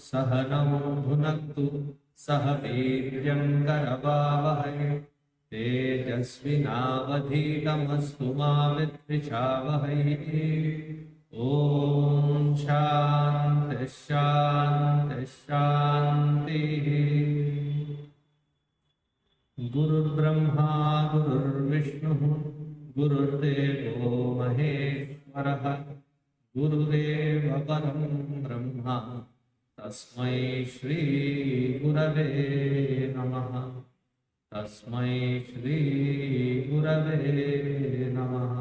सहनौ भुनक्तु सह वीर्यङ्करवावहै तेजस्विनावधीतमस्तु मा विद्विषावहै। ॐ शान्ति शान्ति शान्तिः। गुरुर्ब्रह्मा गुरुर्विष्णुः गुरुर्देवो महेश्वरः गुरुरेव परं ब्रह्म तस्मै श्री गुरवे नमः। तस्मै श्री गुरवे नमः।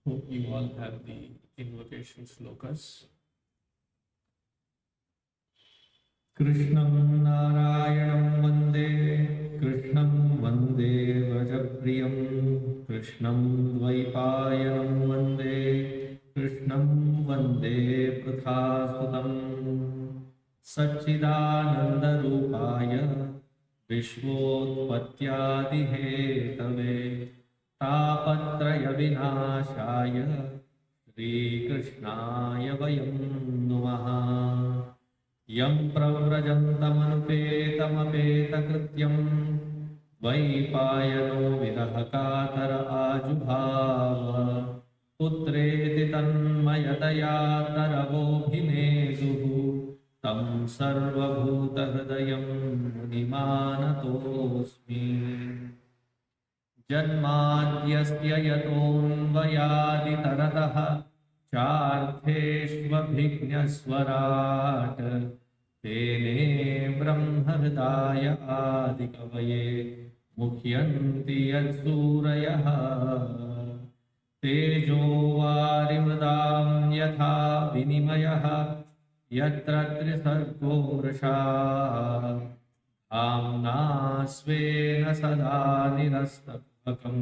Hope you all have the invocation slokas. कृष्णं नारायणं वन्दे कृष्णं वन्दे व्रजप्रियं कृष्णं द्वैपायनं वन्दे कृष्णं वन्दे पृथासुतं सच्चिदानन्दरूपाय विश्वोत्पत्यादिहेतवे तापत्रयविनाशाय श्रीकृष्णाय वयं नुमः। यं प्रव्रजन्तमनुपेतमपेतकृत्यं द्वैपायनो विरहकातर आजुहाव पुत्रेति तन्मयतया तरवोऽभिनेदुः तं सर्वभूतहृदयं मुनिमानतोऽस्मि। जन्माद्यस्य यतोऽन्वयादितरतः चार्थेष्वभिज्ञस्वराट् तेने ब्रह्महृदाय आदिकवये मुह्यन्ति यत्सूरयः। तेजो वारिमृदां यथा विनिमयः यत्र त्रिसर्गो मृषा धाम्ना स्वेन सदा निरस्तकुहकं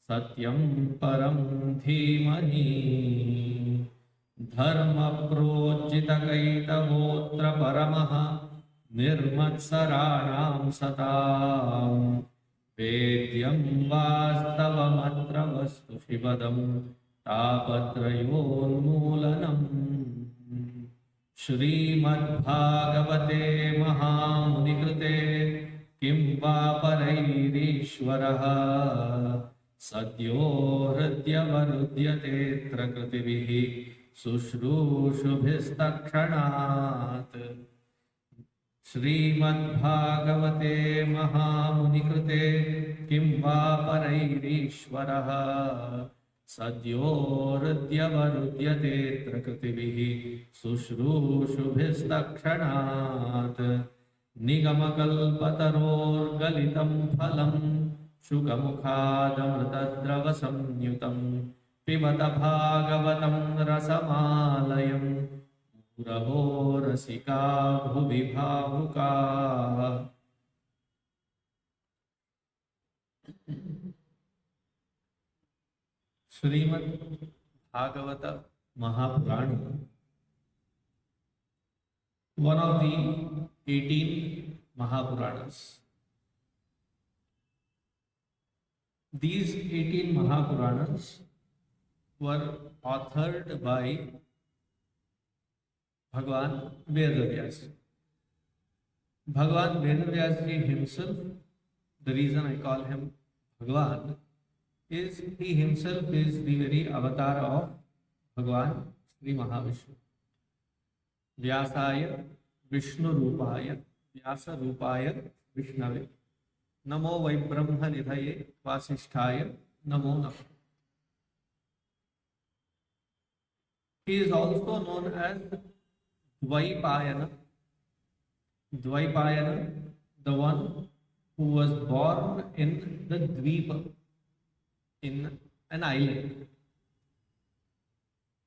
सत्यं परं धीमहि। धर्मप्रोज्झितकैतवोऽत्र परमः निर्मत्सराणां सतां वेद्यं वास्तवमत्र वस्तु शिवदं तापत्रयोन्मूलनम्। श्रीमद्भागवते महामुनिकृते किं वा परैरीश्वरः सद्यो हृद्यवरुध्यतेऽत्र कृतिभिः शुश्रूषुभिस्तत्क्षणात्। श्रीमद्भागवते महामुनिकृते किं वा परैरीश्वरः सद्यो हृद्यवरुध्यतेऽत्र कृतिभिः शुश्रूषुभिस्तत्क्षणात्। निगमकल्पतरोर्गलितं फलं शुकमुखादमृतद्रवसंयुतं पिबत भागवतं रसमालयं मुहुरहो रसिका भुवि भावुकाः। Shrimad Bhagavat Mahapuran, one of the 18 Mahapuranas. These 18 Mahapuranas were authored by Bhagavan Vyasa. Bhagavan Vyasa himself, the reason I call him Bhagavan is he himself is the very avatar of Bhagavan Sri Mahavishnu. Vyasaya विष्णुरूपाय व्यासरूपाय विष्णवे नमो वै ब्रह्मनिधये वासिष्ठाय नमो नमः. He is also known as Dvaipāyana. Dvaipāyana, the one who was born in the Dvipa, in an island.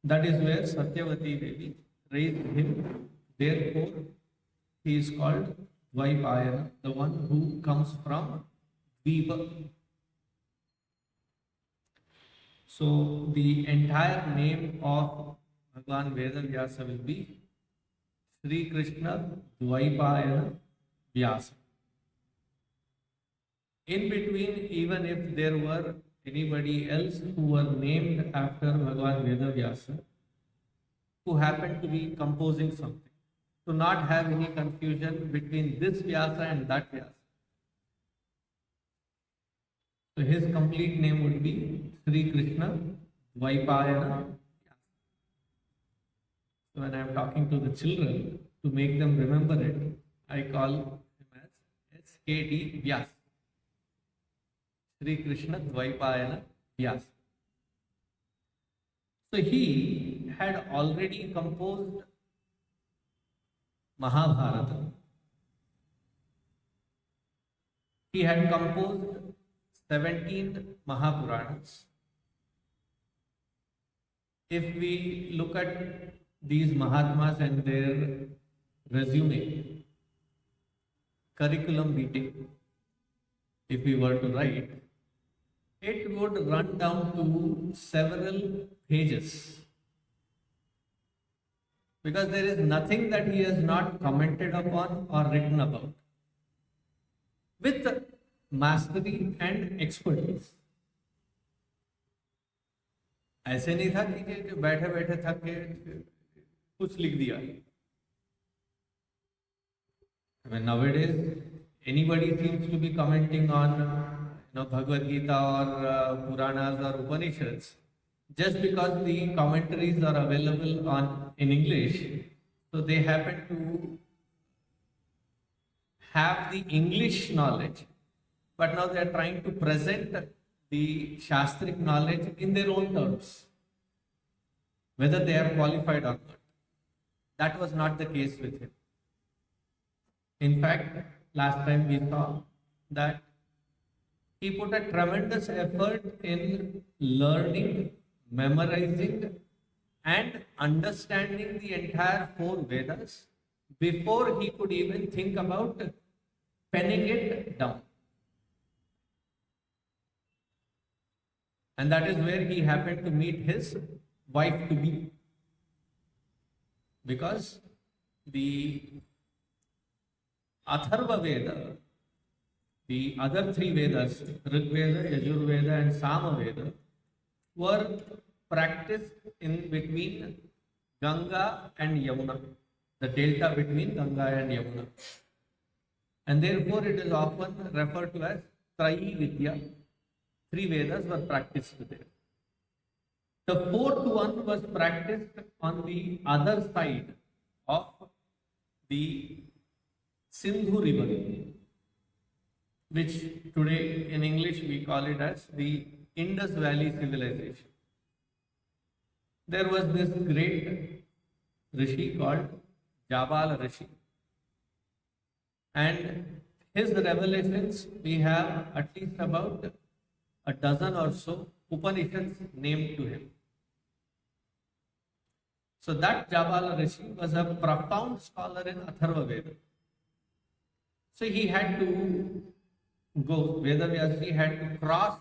That is where Satyavati Devi raised him. Therefore, he is called Dvaipāyana, the one who comes from Dvipa. So, the entire name of Bhagavan Veda Vyasa will be śrīkṛṣṇa dvaipāyana Vyasa. In between, even if there were anybody else who were named after Bhagavan Veda Vyasa, who happened to be composing something, to not have any confusion between this Vyasa and that Vyasa. So his complete name would be śrīkṛṣṇa dvaipāyana. So when I am talking to the children, to make them remember it, I call him as SKD Vyasa. śrīkṛṣṇa dvaipāyana Vyasa. So he had already composed Mahabharata. He had composed 17 Mahapuranas. If we look at these Mahatmas and their resume, curriculum vitae, if we were to write, it would run down to several pages. Because there is nothing that he has not commented upon or written about. With mastery and expertise. ऐसे नहीं था कि बैठे बैठे थक के कुछ लिख दिया. I mean, nowadays anybody seems to be commenting on Bhagavad Gita or Puranas or Upanishads just because the commentaries are available in English, so they happen to have the English knowledge, but now they are trying to present the Shastric knowledge in their own terms, whether they are qualified or not. That was not the case with him. In fact, last time we saw that he put a tremendous effort in learning, memorizing, and understanding the entire 4 Vedas before he could even think about penning it down. And that is where he happened to meet his wife to be. Because the Atharva Veda, the other 3 Vedas, Rig Veda, Yajur Veda and Sama Veda, were practiced in between Ganga and Yamuna, the delta between Ganga and Yamuna. And therefore it is often referred to as Trayi Vidya. 3 Vedas were practiced there. The 4th one was practiced on the other side of the Sindhu river, which today in English we call it as the Indus Valley civilization. There was this great Rishi called Jabal Rishi, and his revelations, we have at least about a dozen or so Upanishads named to him. So that Jabal Rishi was a profound scholar in Atharva Veda. So he had to go, Vedavyasa had to cross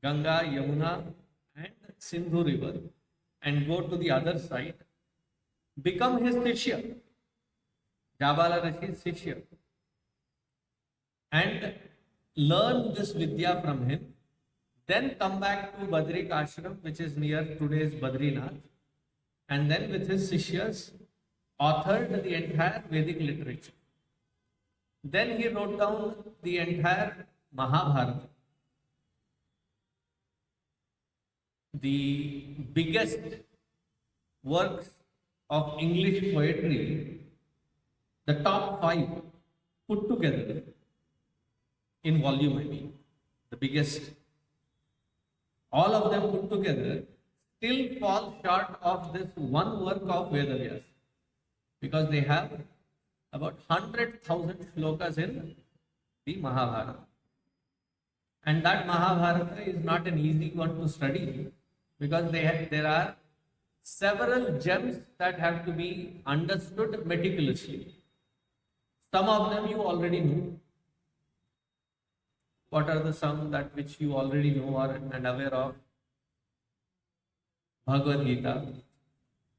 Ganga, Yamuna and Sindhu river and go to the other side, become his Shishya, Jabala Rishi's Shishya, and learn this Vidya from him, then come back to Badrik Ashram, which is near today's Badrinath, and then with his Sishyas authored the entire Vedic literature. Then he wrote down the entire Mahabharata, the biggest works of English poetry the top five put together in volume, I mean, the biggest, all of them put together still fall short of this one work of Veda Vyasa, because they have about 100,000 shlokas in the Mahabharata. And that Mahabharata is not an easy one to study, because there are several gems that have to be understood meticulously. Some of them you already know. What are the some that which you already know and aware of? Bhagavad Gita,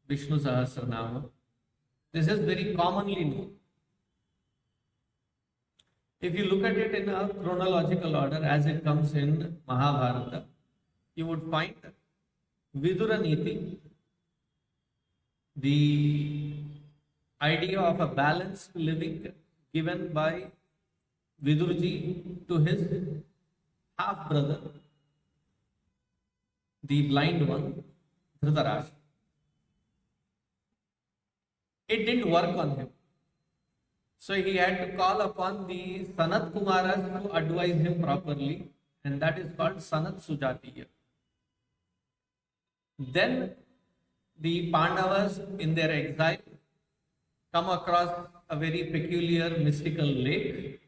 Vishnu Sahasranama. This is very commonly known. If you look at it in a chronological order as it comes in Mahabharata, you would find Vidura Niti, the idea of a balanced living given by Vidurji to his half brother, the blind one, Dhritarashtra. It didn't work on him. So he had to call upon the Sanat Kumaras to advise him properly, and that is called Sanat Sujatiya. Then the Pandavas in their exile come across a very peculiar mystical lake.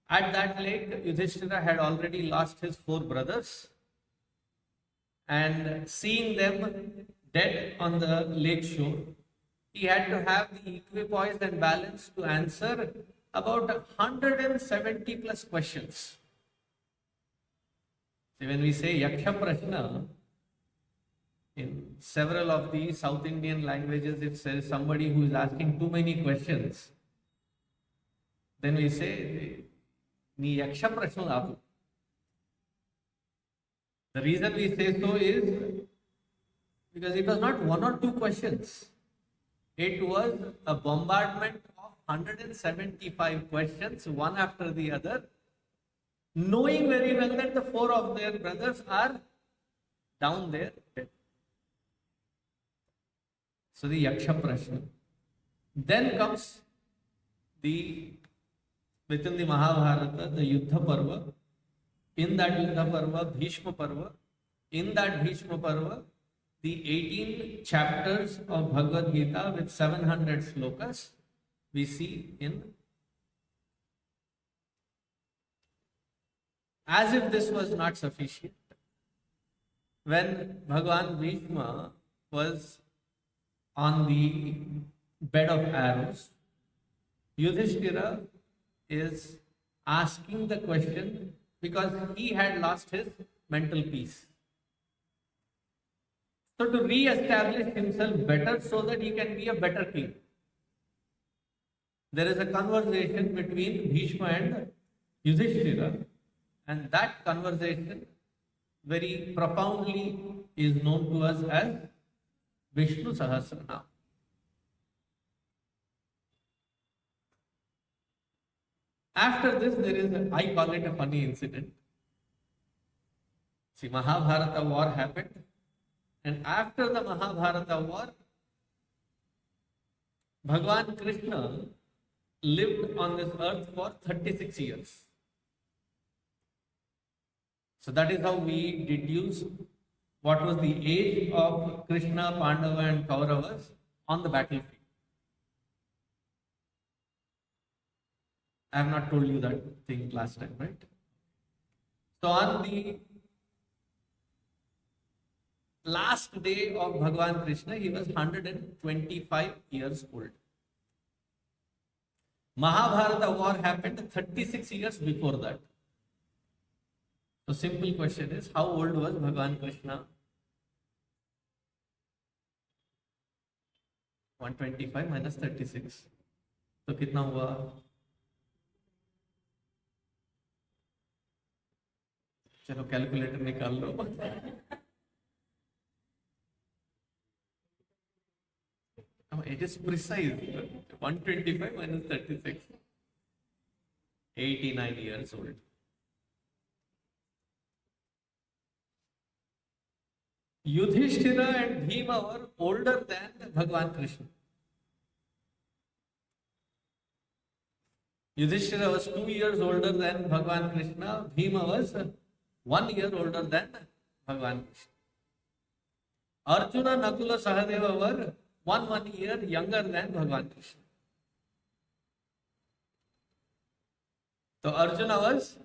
At that lake, Yudhishthira had already lost his 4 brothers, and seeing them dead on the lake shore, he had to have the equipoise and balance to answer about 170 plus questions. See, when we say Yaksha Prashna, in several of the South Indian languages, if there is somebody who is asking too many questions, then we say, Ni Yaksha Prashna Apu. The reason we say so is because it was not 1 or 2 questions. It was a bombardment of 175 questions, one after the other, knowing very well that the 4 of their brothers are down there dead. So the Yaksha Prashna. Then comes within the Mahabharata, the Yuddha Parva. In that Yuddha Parva, Bhishma Parva. In that Bhishma Parva, the 18 chapters of Bhagavad Gita with 700 shlokas we see in. As if this was not sufficient, when Bhagavan Bhishma was on the bed of arrows, Yudhishthira is asking the question because he had lost his mental peace. So to re-establish himself better so that he can be a better king, there is a conversation between Bhishma and Yudhishthira, and that conversation very profoundly is known to us as Vishnu Sahasranam. After this, there is I call it a funny incident. See, Mahabharata war happened, and after the Mahabharata war, Bhagavan Krishna lived on this earth for 36 years. So that is how we deduce what was the age of Krishna, Pandava and Kauravas on the battlefield. I have not told you that thing last time, right? So on the last day of Bhagavan Krishna, he was 125 years old. Mahabharata war happened 36 years before that. So simple question is, how old was Bhagavan Krishna? 125 minus 36. So कितना हुआ? चलो calculator निकाल लो. It is precise. 125 minus 36. 89 years old. Yudhishthira and Bhima were older than Bhagavan Krishna. Yudhishthira was 2 years older than Bhagavan Krishna. Bhima was 1 year older than Bhagavan Krishna. Arjuna, Nakula, Sahadeva were 1 year younger than Bhagavan Krishna. So Arjuna was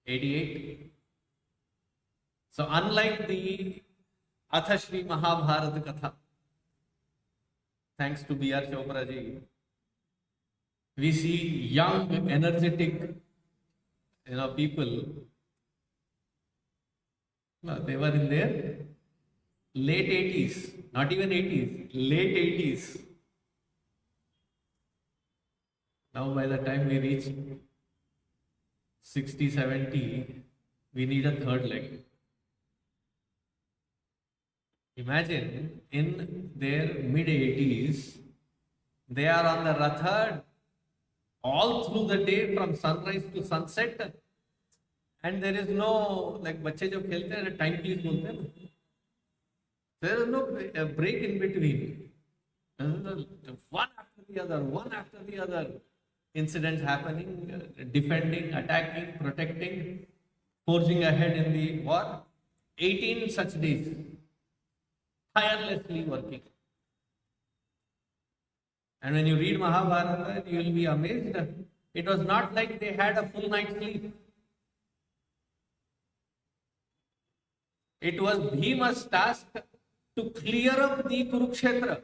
88. So unlike the Athashri Mahabharata Katha, thanks to B.R. Chopra ji, we see young, energetic, people. No, they were in their late 80s, not even 80s, late 80s. Now by the time we reach 60, 70, we need a third leg. Imagine in their mid 80s, they are on the Ratha all through the day from sunrise to sunset, and there is no, like बच्चे जो खेलते हैं time piece बोलते हैं ना, there is no break in between. One after the other, incidents happening, defending, attacking, protecting, forging ahead in the war. 18 such days, tirelessly working. And when you read Mahabharata, you will be amazed. It was not like they had a full night's sleep. It was Bhima's task to clear up the Kurukshetra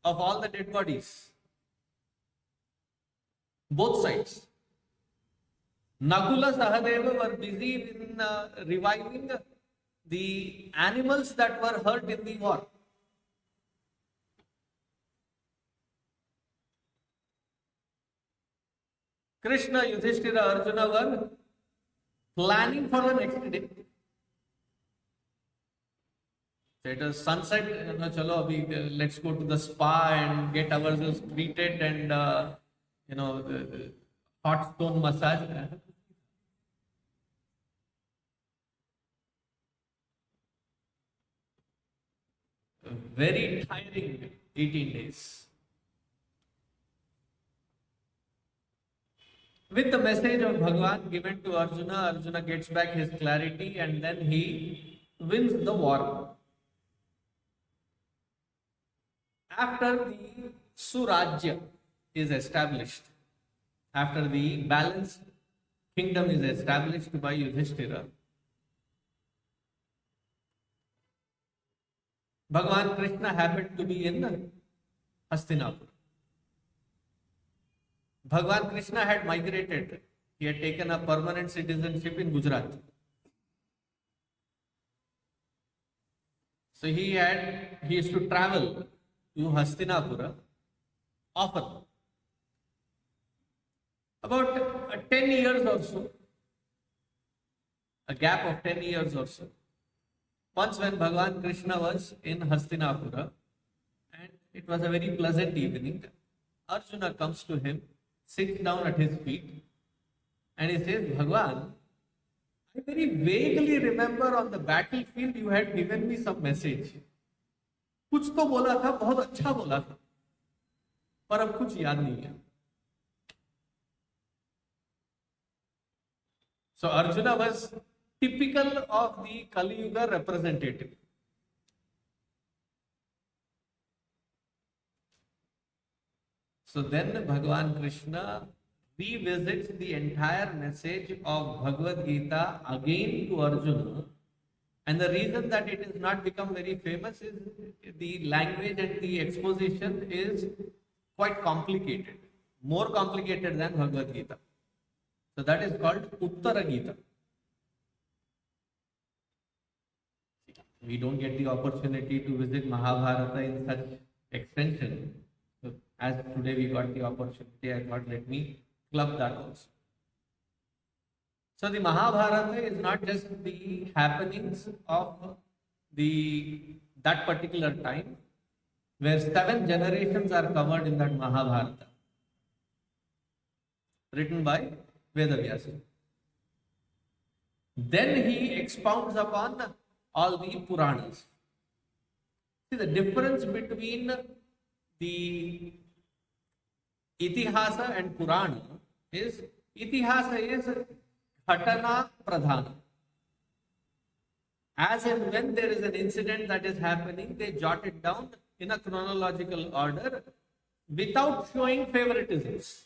of all the dead bodies. Both sides. Nakula, Sahadeva were busy in reviving the animals that were hurt in the war. Krishna, Yudhishthira, Arjuna were planning for the next day. So it was sunset, chalo, let's go to the spa and get ourselves treated and the hot stone massage. Very tiring 18 days. With the message of Bhagavan given to Arjuna, Arjuna gets back his clarity and then he wins the war. After the Surajya is established, after the balanced kingdom is established by Yudhishthira, Bhagavan Krishna happened to be in Hastinapur. Bhagavan Krishna had migrated. He had taken a permanent citizenship in Gujarat. So he used to travel to Hastinapura often. About 10 years or so, a gap of 10 years or so. Once when Bhagavan Krishna was in Hastinapura, and it was a very pleasant evening, Arjuna comes to him, sits down at his feet, and he says, Bhagavan, I very vaguely remember on the battlefield you had given me some message. कुछ तो बोला था, बहुत अच्छा बोला था, पर अब कुछ याद नहीं है. So Arjuna was typical of the Kali Yuga representative. So then Bhagavan Krishna revisits the entire message of Bhagavad Gita again to Arjuna. And the reason that it has not become very famous is the language and the exposition is quite complicated, more complicated than Bhagavad Gita. So that is called Uttara Gita. We don't get the opportunity to visit Mahabharata in such extension. So as today we got the opportunity, I thought let me club that also. So the Mahabharata is not just the happenings of that particular time, where 7 generations are covered in that Mahabharata, written by Veda Vyasa. Then he expounds upon all the Puranas. See the difference between the Itihasa and Purana is, Itihasa is ghatana pradhana. As and when there is an incident that is happening, they jot it down in a chronological order without showing favoritisms.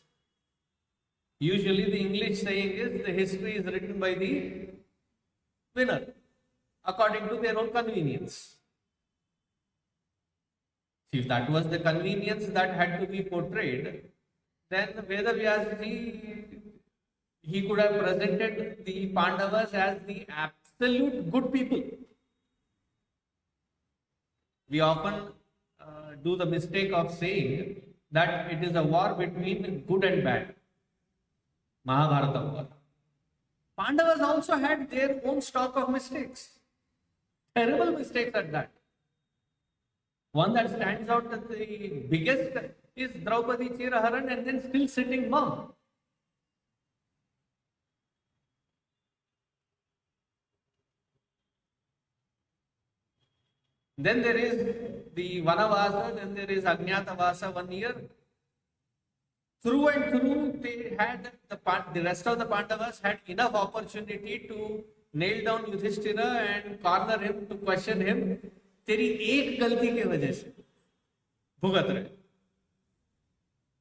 Usually the English saying is the history is written by the winner according to their own convenience. If that was the convenience that had to be portrayed, then Veda Vyasa he could have presented the Pandavas as the absolute good people. We often do the mistake of saying that it is a war between good and bad. Mahabharata war. Pandavas also had their own stock of mistakes. Terrible mistakes at that. One that stands out as the biggest is Draupadi Chiraharan and then still sitting mum. Then there is the Vanavasa, then there is Ajñātavasa 1 year. Through and through, they had the rest of the Pandavas had enough opportunity to nail down Yudhishthira and corner him, to question him. तेरी एक गलती के वजह से भुगत रहे.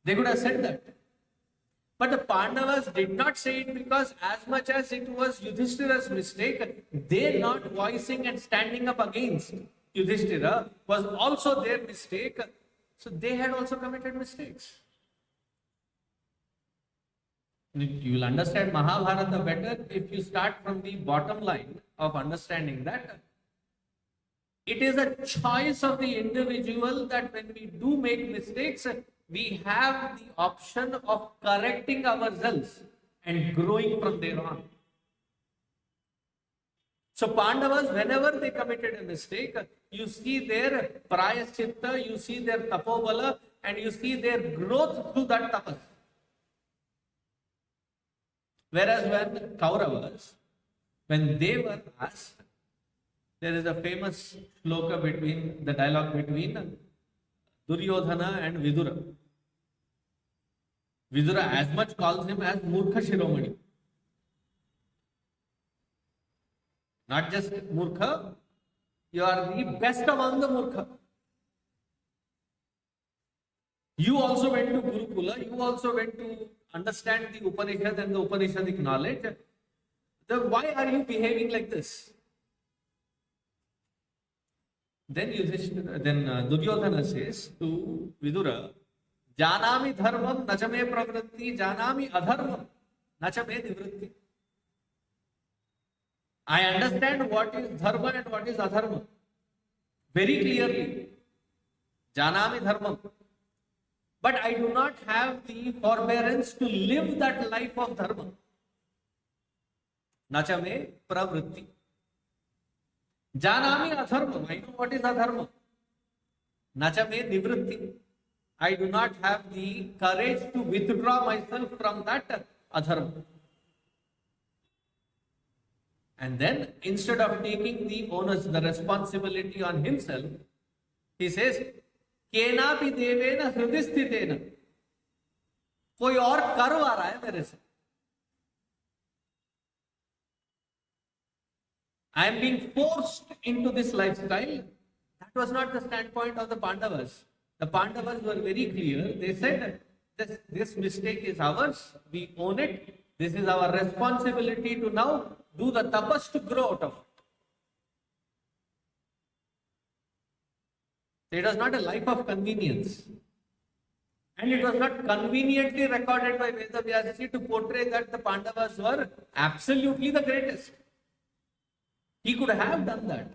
They could have said that. But the Pandavas did not say it because as much as it was Yudhishthira's mistake, they not voicing and standing up against Yudhishthira was also their mistake. So they had also committed mistakes. You will understand Mahabharata better if you start from the bottom line of understanding that it is a choice of the individual that when we do make mistakes, we have the option of correcting ourselves and growing from there on. So Pandavas, whenever they committed a mistake, you see their prayaschitta, you see their tapobala, and you see their growth through that tapas. Whereas when Kauravas, when they were asked, there is a famous shloka between the dialogue between Duryodhana and Vidura. Vidura as much calls him as Murkha Shiromani. Not just Murkha, you are the best among the Murkha. You also went to Gurukula, you also went to understand the Upanishad and the Upanishadic knowledge. Then why are you behaving like this? Then Duryodhana says to Vidura, Janami dharmam nachame pravritti, janami adharmam nachame nivritti. I understand what is dharma and what is adharma very clearly. Janami dharmam. But I do not have the forbearance to live that life of dharma. Nachame pravritti. Janami adharma. I know what is adharma. Nachame nivritti. I do not have the courage to withdraw myself from that adharma. And then instead of taking the onus, the responsibility on himself, he says, केनापि देवेन हृदय स्थितेन, कोई और करवा रहा है मेरे से. I am being forced into this lifestyle. That was not the standpoint of the Pandavas. The Pandavas were very clear. They said, this mistake is ours. We own it. This is our responsibility to now do the tapas to grow out of it. It was not a life of convenience. And it was not conveniently recorded by Veda Vyasa to portray that the Pandavas were absolutely the greatest. He could have done that.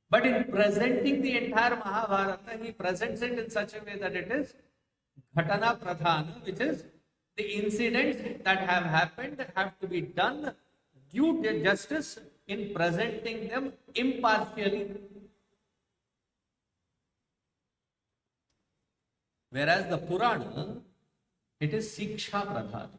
But in presenting the entire Mahabharata, he presents it in such a way that it is ghatana pradhana, which is the incidents that have happened have to be done due justice in presenting them impartially. Whereas the Purana, it is Siksha Pradhana.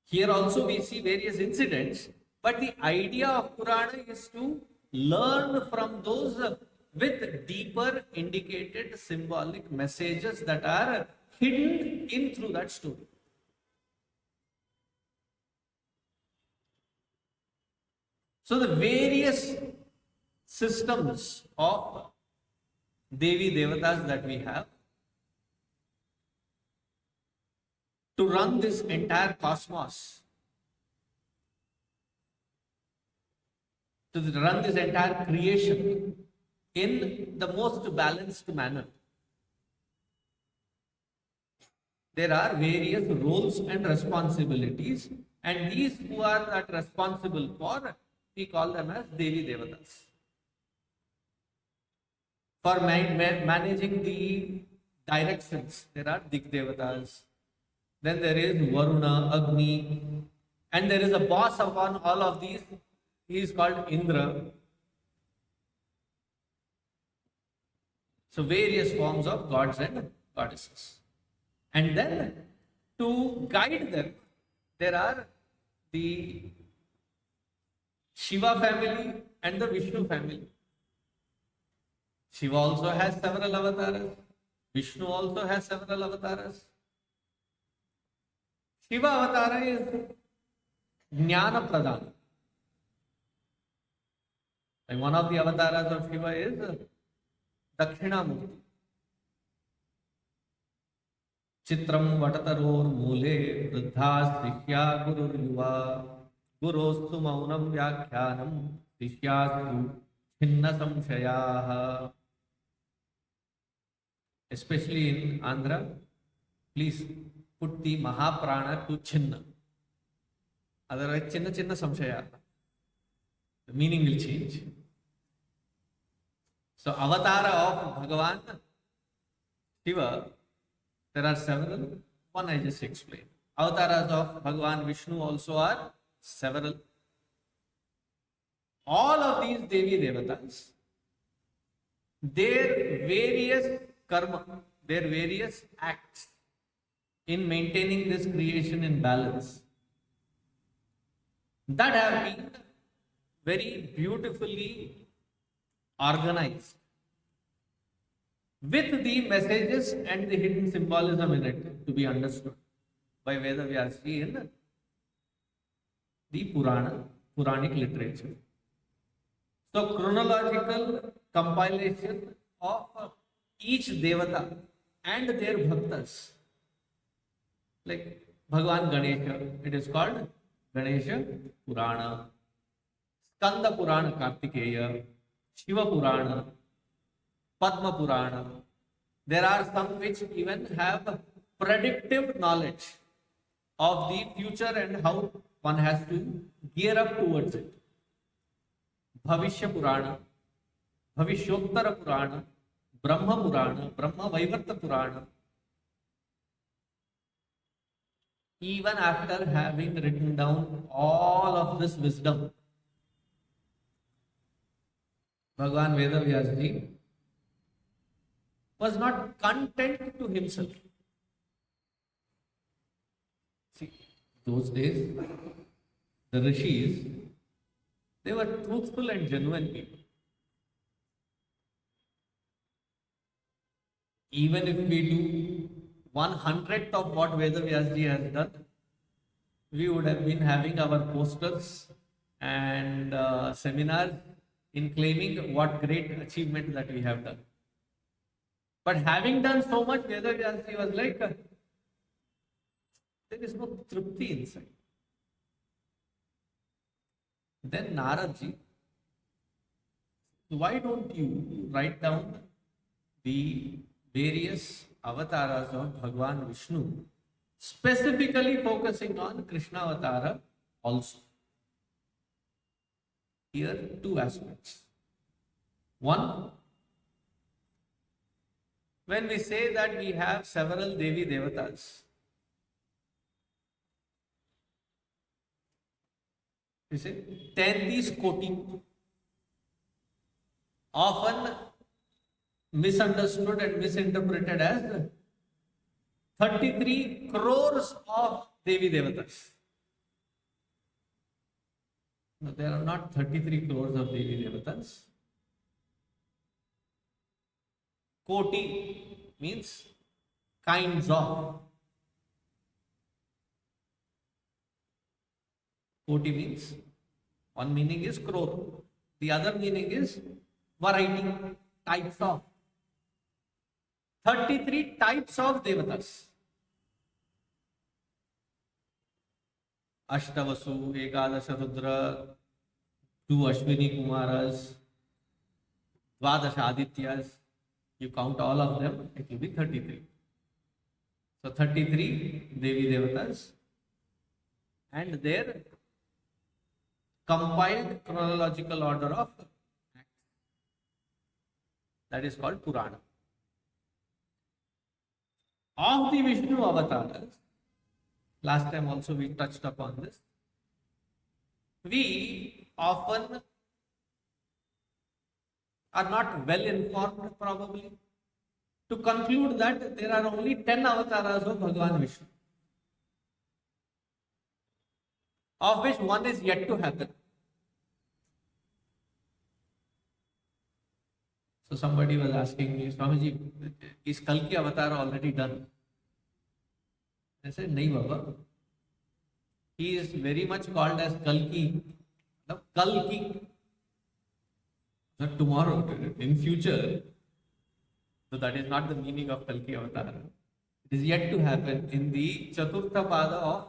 Here also we see various incidents, but the idea of Purana is to learn from those with deeper indicated symbolic messages that are hidden in through that story. So the various systems of Devi Devatas that we have to run this entire cosmos, to run this entire creation in the most balanced manner. There are various roles and responsibilities, and these who are that responsible for, we call them as Devi Devatas. For managing the directions, there are Dik Devatas. Then there is Varuna, Agni, and there is a boss upon all of these. He is called Indra. So various forms of gods and goddesses. And then to guide them, there are the Shiva family and the Vishnu family. Shiva also has several avatars. Vishnu also has several avatars. Shiva avatar is Jnana Pradhan. And one of the avatars of Shiva is Dakshinamurti. Chitram Vatataror Mule Vruddhas Shishya Gurur Yuva Gurostu Maunam Vyakhyanam Shishyastu Chinna Samshayaha. Especially in Andhra, please put the Mahaprana to Chinna. Otherwise, Chinna Chinna Samshaya. The meaning will change. So, avatara of Bhagavan Shiva, there are several. One I just explained. Avatars of Bhagavan Vishnu also are several. All of these Devi Devatas, their various karma, their various acts in maintaining this creation in balance, that have been very beautifully organized with the messages and the hidden symbolism in it to be understood by Veda Vyasa in the Puranic literature. So chronological compilation of each Devata and their Bhaktas, like Bhagavan Ganesha, it is called Ganesha Purana, Skanda Purana Kartikeya, Shiva Purana, Padma Purana. There are some which even have predictive knowledge of the future and how one has to gear up towards it. Bhavishya Purana, Bhavishottara Purana, Brahma Purana, Brahma Vaivarta Purana. Even after having written down all of this wisdom, Bhagavan Veda Vyasa was not content to himself. See, those days, the rishis, they were truthful and genuine people. Even if we do 1/100th of what Veda Vyasa has done, we would have been having our posters and seminars in claiming what great achievement that we have done. But having done so much, Veda Vyasa was like, there is no tripti inside. Then Naradji, why don't you write down the various avatars of Bhagavan Vishnu, specifically focusing on Krishna Avatara also? Here, two aspects. One, when we say that we have several Devi Devatas, we say 33 koti, often misunderstood and misinterpreted as 33 crores of Devi Devatas. No, there are not 33 crores of Devi Devatas. Koti means kinds of. Koti means, one meaning is crore, the other meaning is variety, types of. 33 types of devatas. Ashtavasu, Ekadasha Rudra, 2 Ashwini Kumaras, Dvadasha Adityas. You count all of them, it will be 33. So 33 Devi Devatas and their compiled chronological order of acts. That is called Purana. Of the Vishnu avatars, last time also we touched upon this, we often are not well informed probably to conclude that there are only 10 avatars of Bhagavan Vishnu, of which one is yet to happen. So somebody was asking me, Swamiji, is Kalki avatar already done? I said, nahi Baba. He is very much called as Kalki. Kalki. Not tomorrow, in future. So that is not the meaning of Kalki avatar. It is yet to happen in the Chaturtha Pada of,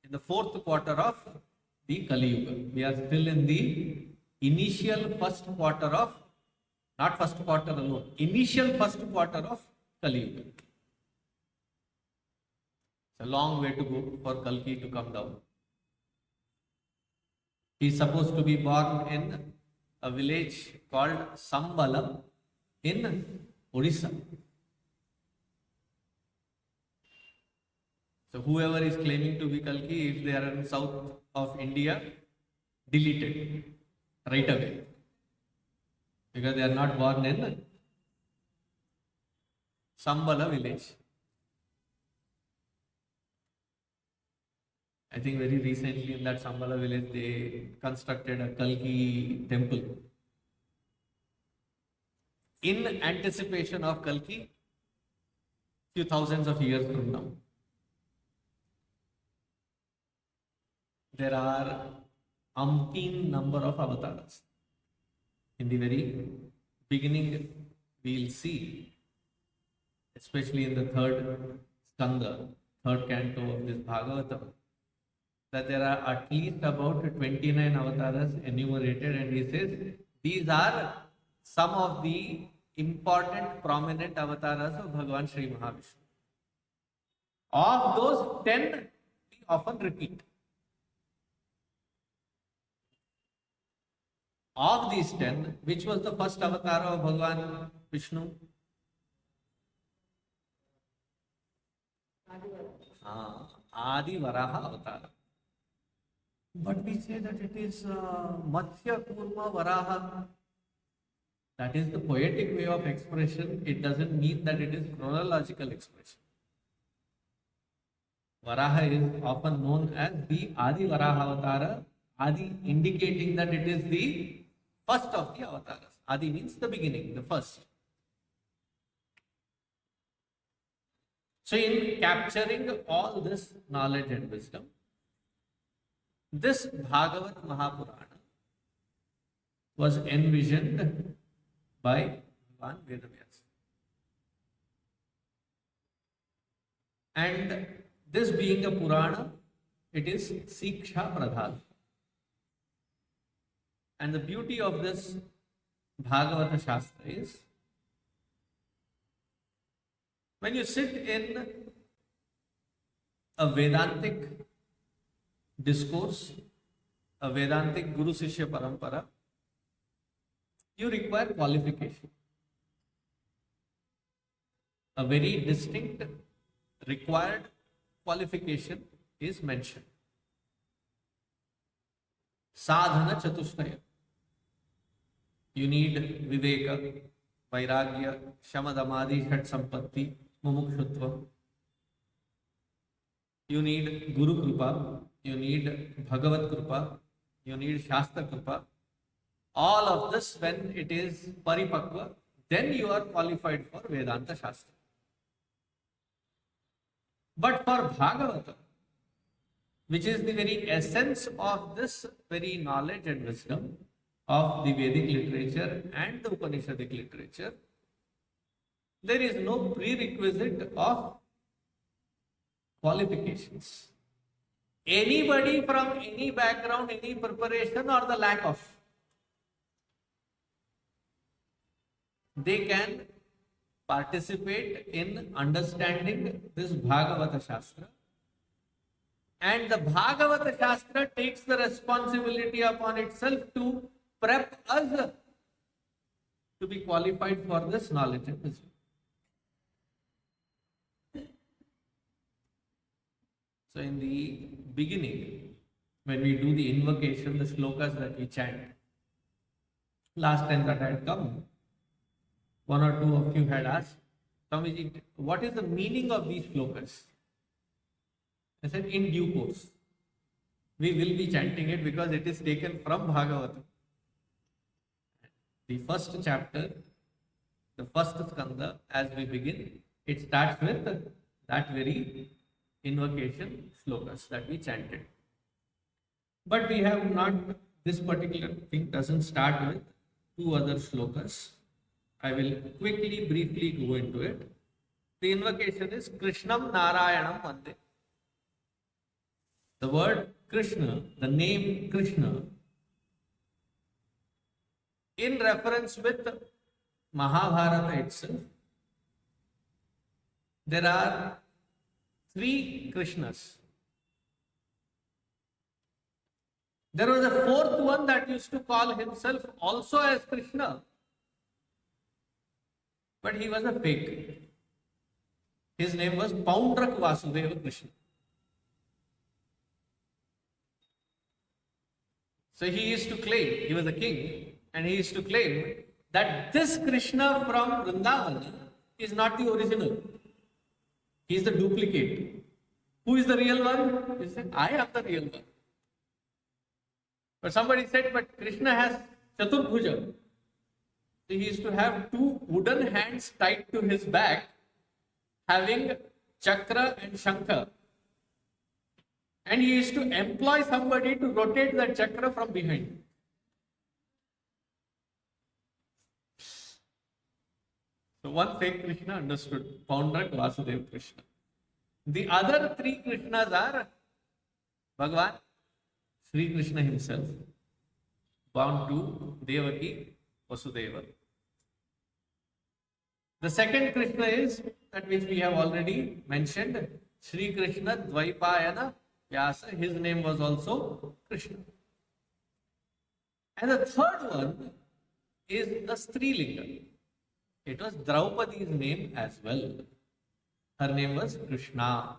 in the 4th quarter of the Kali Yuga. We are still in the initial first quarter of, not first quarter alone, initial first quarter of Kali Yuga. It's a long way to go for Kalki to come down. He is supposed to be born in a village called Sambala in Odisha. So whoever is claiming to be Kalki, if they are in south of India, delete it right away. Because they are not born in Sambala village. I think very recently in that Sambala village, they constructed a Kalki temple. In anticipation of Kalki, few thousands of years from now. There are umpteen number of avatars. In the very beginning, we will see, especially in the 3rd skanda, 3rd canto of this Bhagavatam, that there are at least about 29 avatars enumerated, and he says these are some of the important prominent avatars of Bhagavan Sri Mahavishnu. Of those 10, we often repeat. Of these 10, which was the first avatar of Bhagavan Vishnu? Adi Varaha avatar. But we say that it is Matsya Kurma Varaha. That is the poetic way of expression. It doesn't mean that it is chronological expression. Varaha is often known as the Adi Varaha Avatara. Adi indicating that it is the first of the avatars. Adi means the beginning, the first. So in capturing all this knowledge and wisdom, this Bhagavad Mahapurana was envisioned by Bhagavan Vyasa. And this being a Purana, it is Siksha Pradhan. And the beauty of this Bhagavata Shastra is, when you sit in a Vedantic discourse, a Vedantic Guru Sishya Parampara, you require qualification. A very distinct required qualification is mentioned. Sadhana Chatushnaya. You need Viveka, Vairagya, Shamadamadi, Shat Sampatti, Mumukshutva. You need Guru Kripa, you need Bhagavat Kripa, you need Shastra Kripa. All of this, when it is Paripakva, then you are qualified for Vedanta Shastra. But for Bhagavatam, which is the very essence of this very knowledge and wisdom of the Vedic literature and the Upanishadic literature, there is no prerequisite of qualifications. Anybody from any background, any preparation or the lack of, they can participate in understanding this Bhagavata Shastra. And the Bhagavata Shastra takes the responsibility upon itself to prep us to be qualified for this knowledge and wisdom. So in the beginning, when we do the invocation, the slokas that we chant, last time that had come, one or two of you had asked, Swamiji, what is the meaning of these slokas? I said, in due course. We will be chanting it because it is taken from Bhagavatam. The first chapter, the first skanda, as we begin, it starts with that very invocation slokas that we chanted. But we have not, this particular thing doesn't start with two other slokas. I will quickly, briefly go into it. The invocation is kṛṣṇaṃ nārāyaṇaṃ vande. The word Krishna, the name Krishna, in reference with Mahabharata itself, there are 3 Krishnas. There was a 4th one that used to call himself also as Krishna, but he was a fake. His name was Paundrak Vasudeva Krishna. So he used to claim, he was a king, and he used to claim that this Krishna from Vrindavan is not the original. He is the duplicate. Who is the real one? He said, I am the real one. But somebody said, but Krishna has Chaturbhuja. So he used to have 2 wooden hands tied to his back, having chakra and shankha. And he used to employ somebody to rotate that chakra from behind. So one fake Krishna understood, Paundrak Vasudeva Krishna. The other 3 Krishnas are Bhagavan, Śrīkṛṣṇa himself, bound to Devaki, Vasudeva. The second Krishna is that which we have already mentioned, śrīkṛṣṇa dvaipāyana Vyasa. His name was also Krishna. And the third one is the Strilinga. It was Draupadi's name as well. Her name was kṛṣṇaṃ.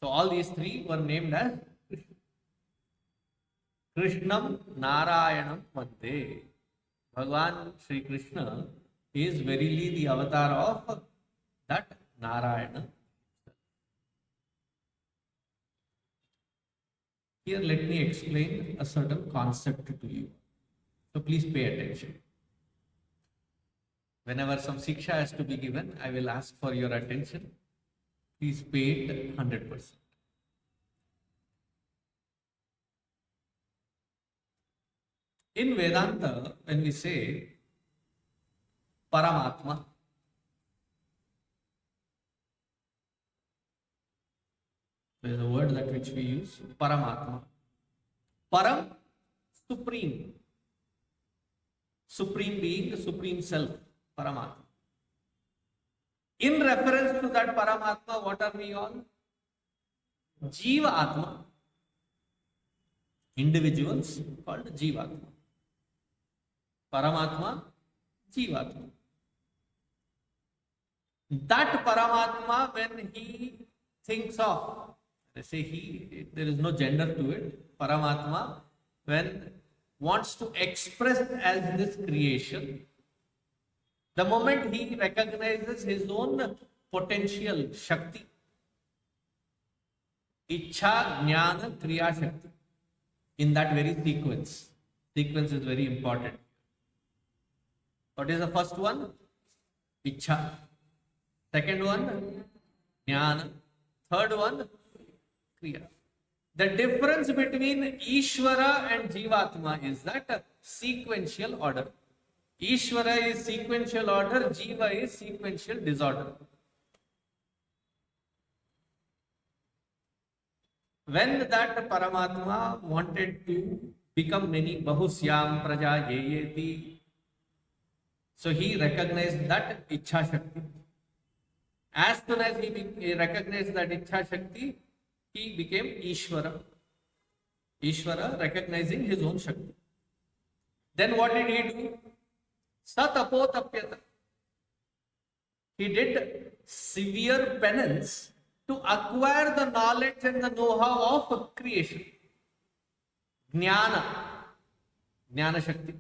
So all these 3 were named as Krishna. kṛṣṇaṃ nārāyaṇaṃ vande. Bhagavan Sri Krishna is verily the avatar of that Nārāyaṇa. Here let me explain a certain concept to you. So please pay attention. Whenever some siksha has to be given, I will ask for your attention. Please pay it 100%. In Vedanta, when we say Paramatma, there is a word that which we use, Paramatma. Param, supreme. Supreme being, the supreme self, Paramatma. In reference to that Paramatma, what are we all? Jiva Atma. Individuals called Jivatma. Paramatma, Jivatma. That Paramatma, when he thinks of, I say he, there is no gender to it, Paramatma, when wants to express as this creation, the moment he recognizes his own potential, Shakti, Ichha, Jnana, Kriya, Shakti, in that very sequence. Sequence is very important. What is the first one? Ichha. Second one, jnana. Third one, kriya. The difference between Ishvara and Jivatma is that sequential order. Ishvara is sequential order, Jiva is sequential disorder. When that Paramatma wanted to become many, bahusyam praja yeyeti, so he recognized that Ichha Shakti. As soon as he recognized that Ichha Shakti, he became Ishvara. Ishvara recognizing his own Shakti. Then what did he do? Satapotapyata. He did severe penance to acquire the knowledge and the know-how of creation. Jnana. Jnana Shakti.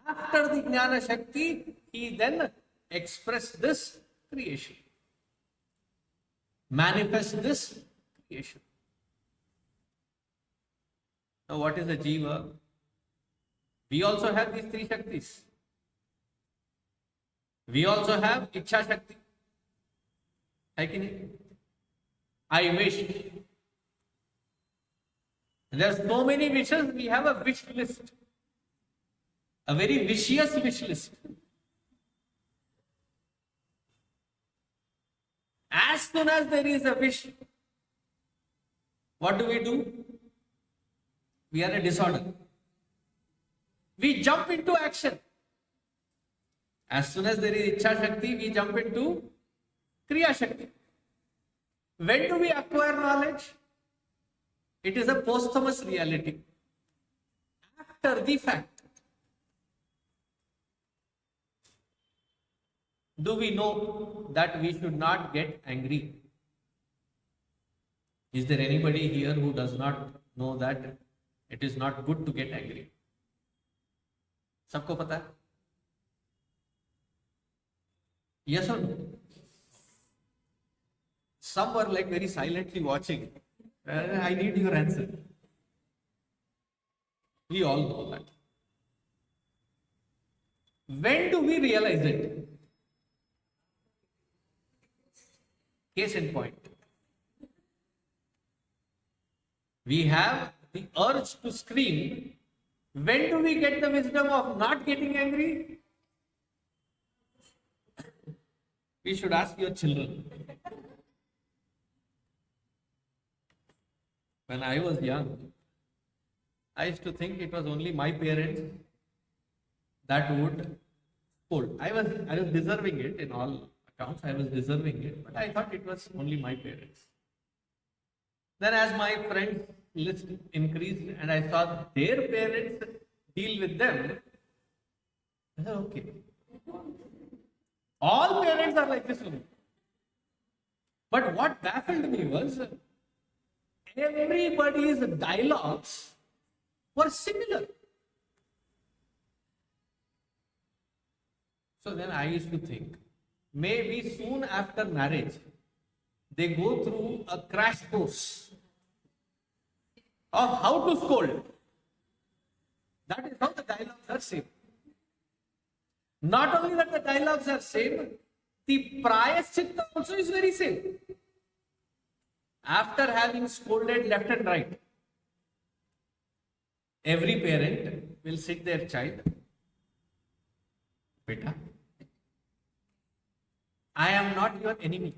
After the Jnana Shakti, he then expressed this creation. Manifest this creation. Now what is the Jiva? We also have these three Shaktis. We also have Ichha Shakti. I wish. There are so many wishes, we have a wish list. A very vicious wish list. As soon as there is a wish, what do? We are a disorder. We jump into action. As soon as there is Ichha Shakti, we jump into Kriya Shakti. When do we acquire knowledge? It is a posthumous reality. After the fact. Do we know that we should not get angry? Is there anybody here who does not know that it is not good to get angry? Sabko pata hai? Yes or no? Some were like very silently watching. I need your answer. We all know that. When do we realize it? Case in point. We have the urge to scream. When do we get the wisdom of not getting angry? We should ask your children. When I was young, I used to think it was only my parents that would scold. I was deserving it in all accounts. I was deserving it, but I thought it was only my parents. Then as my friends list increased and I saw their parents deal with them, I said, okay. All parents are like this only. But what baffled me was everybody's dialogues were similar. So then I used to think, maybe soon after marriage, they go through a crash course of how to scold. That is how the dialogues are same. Not only that the dialogues are same, the prayaschitta also is very same. After having scolded left and right, every parent will sit their child. Beta, I am not your enemy.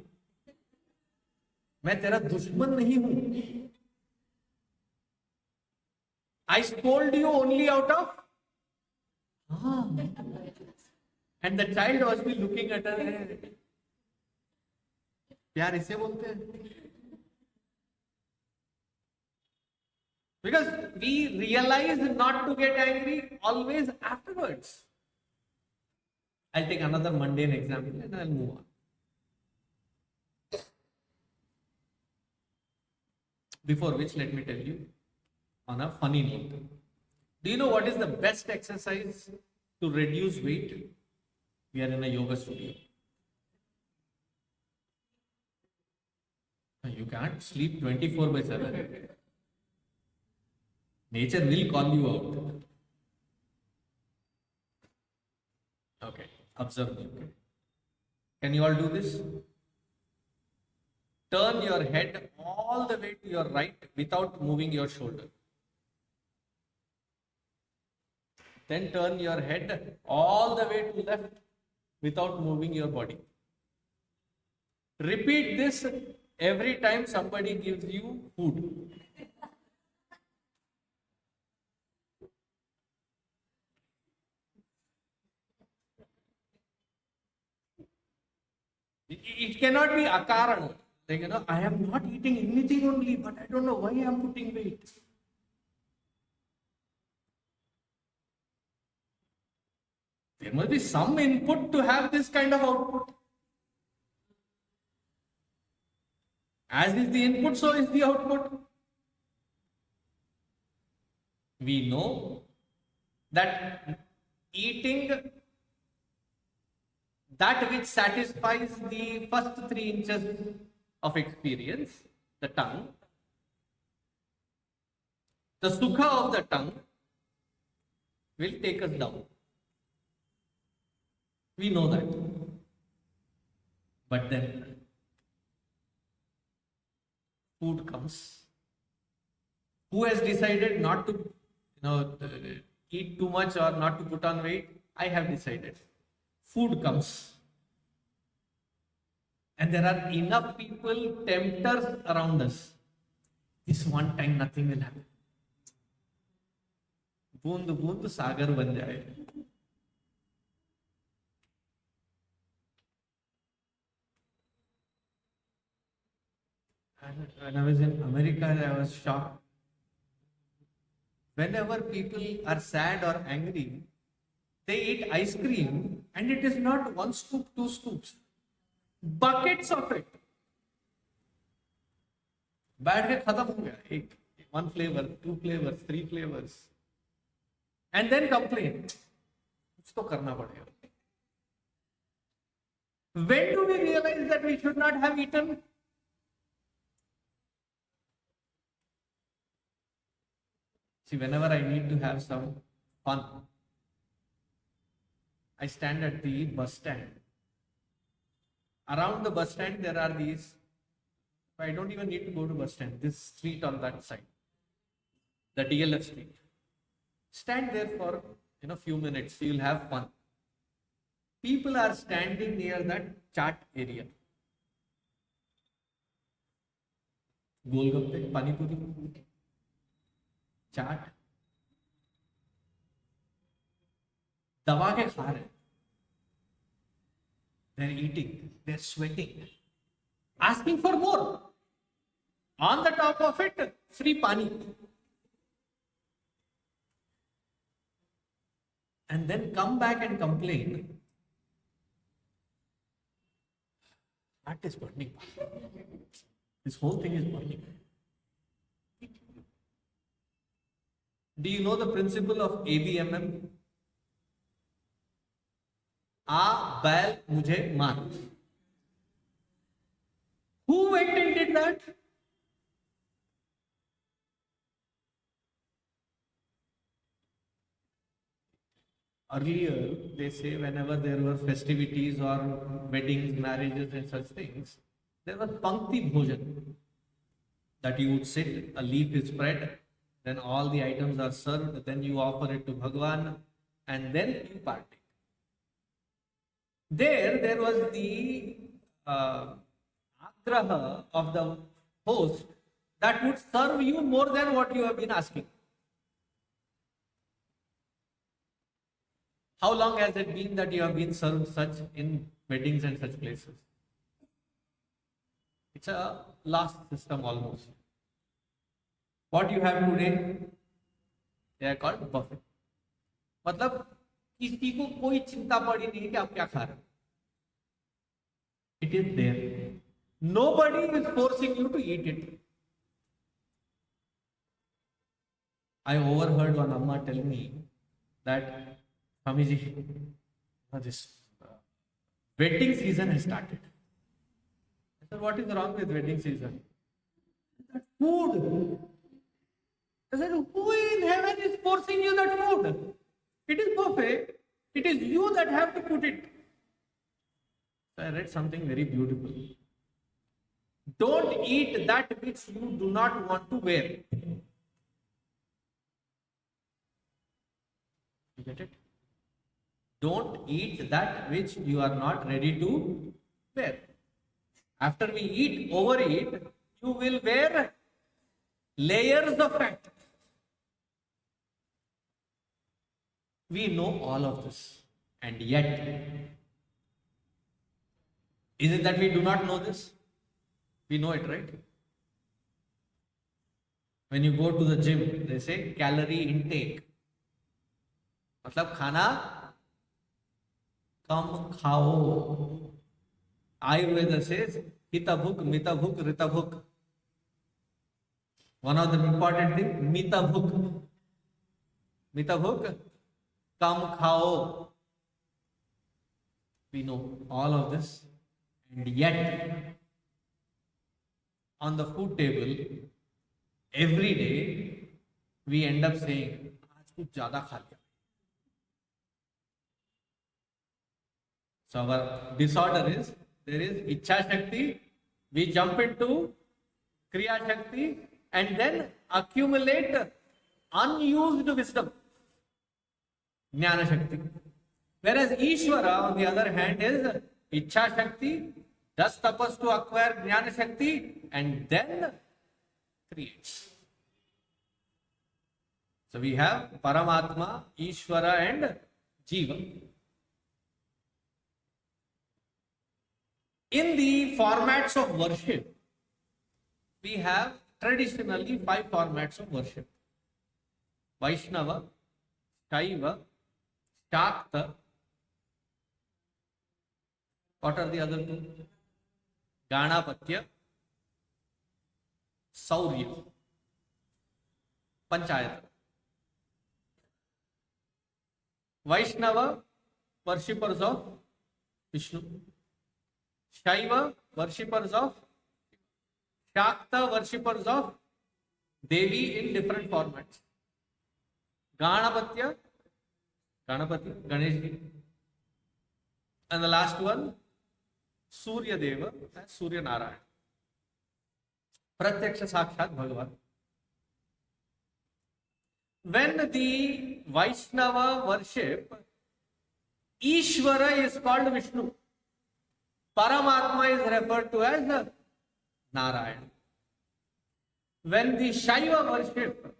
मैं तेरा दुश्मन नहीं हूं. I scold you only out of and the child was be looking at her. प्यार इसे बोलते हैं. Because we realize not to get angry always afterwards. I'll take another mundane example and I'll move on. Before which, let me tell you on a funny note. Do you know what is the best exercise to reduce weight? We are in a yoga studio. You can't sleep 24/7. Nature will call you out. Observe me. Okay? Can you all do this? Turn your head all the way to your right without moving your shoulder. Then turn your head all the way to left without moving your body. Repeat this every time somebody gives you food. It cannot be akarana. Like, I am not eating anything only, but I don't know why I am putting weight. There must be some input to have this kind of output. As is the input, so is the output. We know that eating that which satisfies the first 3 inches of experience, the tongue, the sukha of the tongue will take us down. We know that. But then food comes. Who has decided not to eat too much or not to put on weight? I have decided. Food comes. And there are enough people, tempters around us. This one time nothing will happen. बूंद बूंद सागर बन जाए. When I was in America, I was shocked. Whenever people are sad or angry, they eat ice cream, and it is not 1 scoop, 2 scoops, buckets of it. बैठ के खत्म हो गया. एक 1 flavor, 2 flavors, 3 flavors, and then complain. कुछ तो करना पड़ेगा. When do we realize that we should not have eaten? See, whenever I need to have some fun, I stand at the bus stand. Around the bus stand, there are these. I don't even need to go to bus stand. This street on that side, the DLF street. Stand there for a few minutes. You'll have fun. People are standing near that chaat area. Golgappe, pani puri, चाट दबा के खा रहे. They're eating, they're sweating, asking for more. On the top of it, free pani. And then come back and complain. Heart is burning. This whole thing is burning. Do you know the principle of ABMM? आ बैल मुझे मार. Who went and did that? Earlier, they say whenever there were festivities or weddings, marriages and such things, there was pankti bhojan. That you would sit, a leaf is spread, then all the items are served, then you offer it to Bhagwan, and then you partake. There was the agraha of the host that would serve you more than what you have been asking. How long has it been that you have been served such in weddings and such places? It's a last system almost. What you have today, they are called buffet. मतलब किसी को कोई चिंता पड़ी नहीं कि आप क्या खा रहे. It is there. Nobody is forcing you to eat it. I overheard one Amma tell me that, Swamiji, this wedding season has started. I said, what is wrong with wedding season? That food. I said, who in heaven is forcing you that food? It is buffet. It is you that have to put it. So I read something very beautiful. Don't eat that which you do not want to wear. You get it? Don't eat that which you are not ready to wear. After we overeat, you will wear layers of fat. We know all of this, and yet, is it that we do not know this? We know it, right? When you go to the gym, they say calorie intake. मतलब खाना कम खाओ. Ayurveda says hitabhuk, mitabhuk, ritabhuk. One of the important things, mitabhuk. Mitabhuk, kam khao. We know all of this, and yet on the food table every day we end up saying, "आज कुछ ज़्यादा खा लिया." So our disorder is, there is Ichha Shakti, we jump into Kriya Shakti and then accumulate unused wisdom, Jnana Shakti. Whereas Ishvara, on the other hand, is Ichha Shakti, does tapas to acquire Jnana Shakti and then creates. So we have Paramatma, Ishvara and Jiva. In the formats of worship, we have traditionally 5 formats of worship. Vaishnava, Shaiva, Shakta. What are the other 2? Ganapatya, Saurya, Panchayata. Vaishnava, worshippers of Vishnu. Shaiva, worshippers of Shakta, worshippers of Devi in different formats. Ganapatya, Ganapati, Ganeshji. And the last one, Surya Deva and Surya Narayaṇaṃ. Pratyaksha Sakshat Bhagavan. When the Vaishnava worship, Ishvara is called Vishnu. Paramatma is referred to as Narayaṇaṃ. When the Shaiva worship,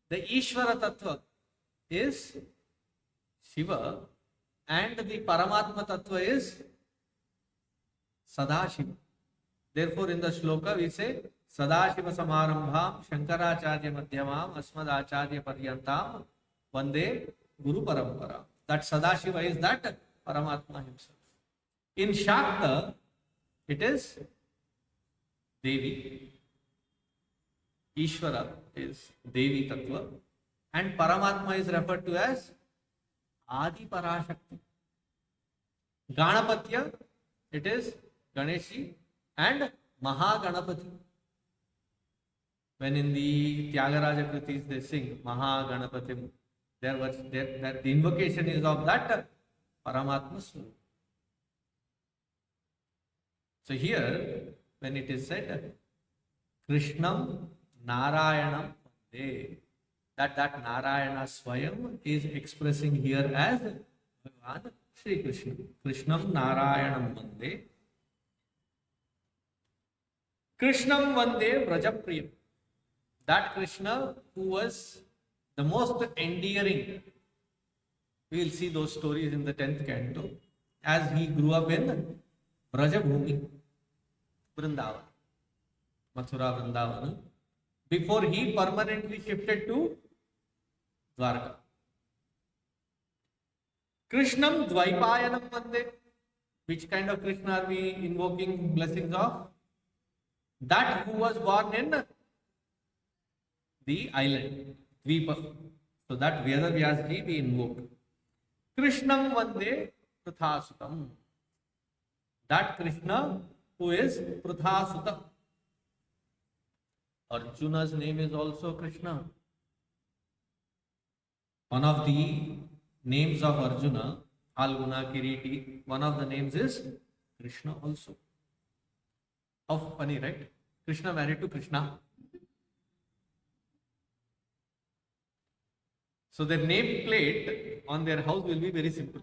the Ishvara Tattva is Shiva and the Paramatma Tattva is Sadashiva. Therefore, in the shloka we say Sadashiva Samarambham Shankaracharya Madhyamam Asmadacharya Paryantam Vande Guru Parampara. That Sadashiva is that Paramatma himself. In Shakta, it is Devi. Ishvara is Devi Tattva. And Paramatma is referred to as Adi Parashakti. Ganapatya, it is Ganeshi and Mahaganapati. When in the Tyagaraja Kritis they sing Mahaganapatim, the invocation is of that Paramatma Swarup. So here, when it is said, kṛṣṇaṃ nārāyaṇaṃ vande, that Narayana Swayam is expressing here as Bhagavan Shri Krishna. kṛṣṇaṃ nārāyaṇaṃ vande. kṛṣṇaṃ vande vrajapriyam. That Krishna who was the most endearing. We will see those stories in the 10th canto. As he grew up in Vrajabhumi, Vrindavan, Mathura Vrindavan, before he permanently shifted to Dwarka. kṛṣṇaṃ dvaipāyanaṃ vande. Which kind of Krishna are we invoking blessings of? That who was born in the island, Dvipa. So that Veda Vyasa we invoke. kṛṣṇaṃ vande pṛthāsutam. That Krishna who is pṛthāsutam. Arjuna's name is also Krishna. One of the names of Arjuna, Alguna Kiriti, one of the names is Krishna also. How funny, right? Krishna married to Krishna. So their name plate on their house will be very simple.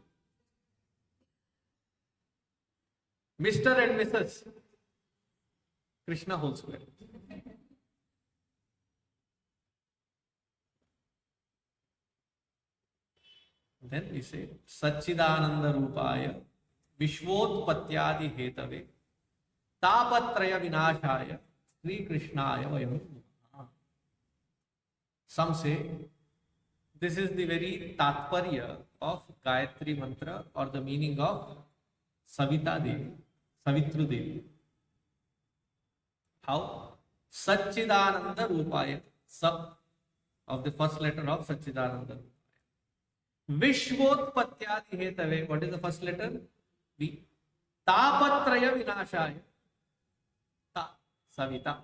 Mr. and Mrs. Krishna whole square. Then we say saccidānandarūpāya viśvotpatyādihetave tāpatrayavināśāya śrīkṛṣṇāya vayaṃ. Some say this is the very tatparya of Gayatri mantra, or the meaning of Savita Devi, Savitru Devi. How? Saccidānandarūpāya, sub of the first letter of Saccidānandarūpāya. Viśvotpatyādihetave, what is the first letter? V. Tāpatrayavināśāya, Ta, Savita.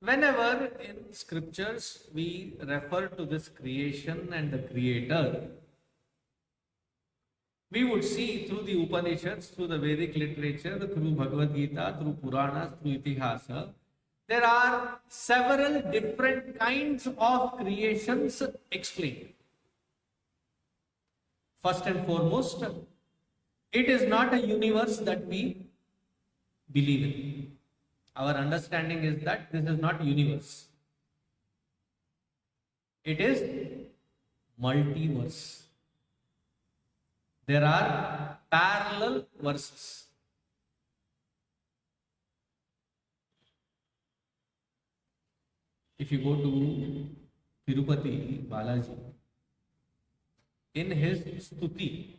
Whenever in scriptures we refer to this creation and the creator, we would see through the Upanishads, through the Vedic literature, through Bhagavad Gita, through Puranas, through Itihasa, there are several different kinds of creations explained. First and foremost, it is not a universe that we believe in. Our understanding is that this is not universe. It is multiverse. There are parallel verses. If you go to Tirupati Balaji, in his stuti,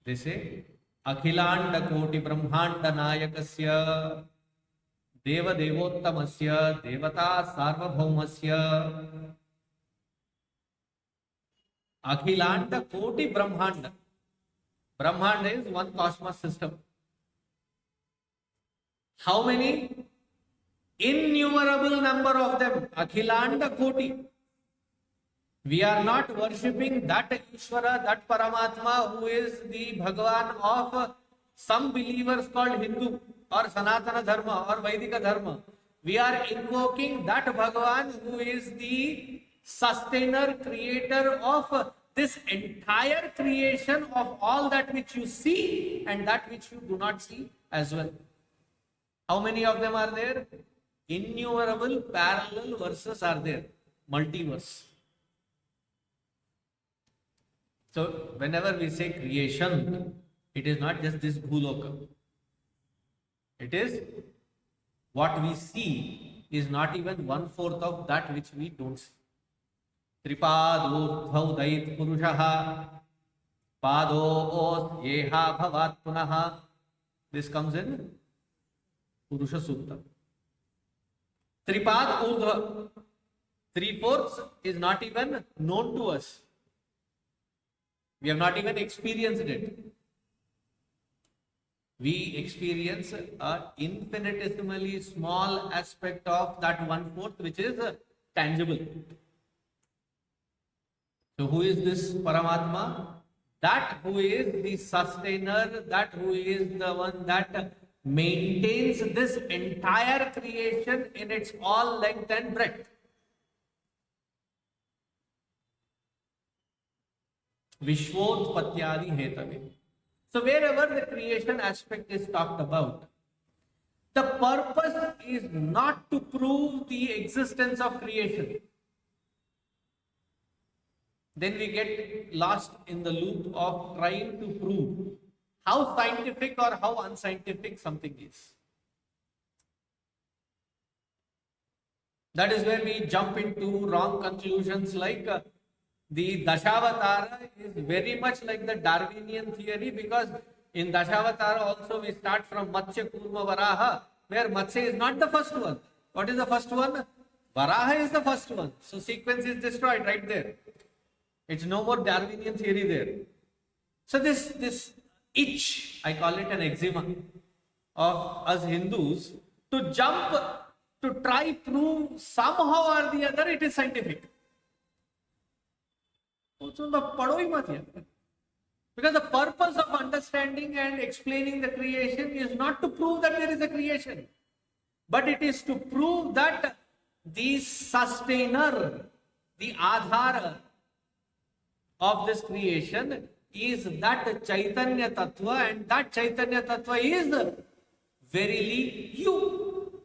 they say, Akhilanda koti brahmanda nayakasya deva devottamasya devata sarvabhaumasya. Akhilanda koti brahmanda. Brahmanda is one cosmos system. How many? Innumerable number of them. Akhilanda koti. We are not worshipping that Ishvara, that Paramatma who is the Bhagavan of some believers called Hindu or Sanatana Dharma or Vaidika Dharma. We are invoking that Bhagavan who is the sustainer, creator of this entire creation of all that which you see and that which you do not see as well. How many of them are there? Innumerable parallel verses are there. Multiverse. So whenever we say creation, it is not just this bhuloka. It is what we see is not even 1/4 of that which we don't see. Tripādodbhav dait purushaha pādō yeha bhavat punaha. This comes in Purusha Sukta. Tripād urdhva. 3/4 is not even known to us. We have not even experienced it. We experience an infinitesimally small aspect of that 1/4 which is tangible. So who is this Paramatma? That who is the sustainer, that who is the one that maintains this entire creation in its all length and breadth. Viśvotpatyādihetave. So wherever the creation aspect is talked about, the purpose is not to prove the existence of creation. Then we get lost in the loop of trying to prove how scientific or how unscientific something is. That is where we jump into wrong conclusions like the Dashavatara is very much like the Darwinian theory, because in Dashavatara also we start from Matsya, Kurma, Varaha, where Matsya is not the first one. What is the first one? Varaha is the first one. So sequence is destroyed right there. It's no more Darwinian theory there. So this itch, I call it an eczema, of us Hindus to jump to try prove somehow or the other it is scientific. Because the purpose of understanding and explaining the creation is not to prove that there is a creation, but it is to prove that the sustainer, the adhara of this creation is that Chaitanya Tattva, and that Chaitanya Tattva is verily you.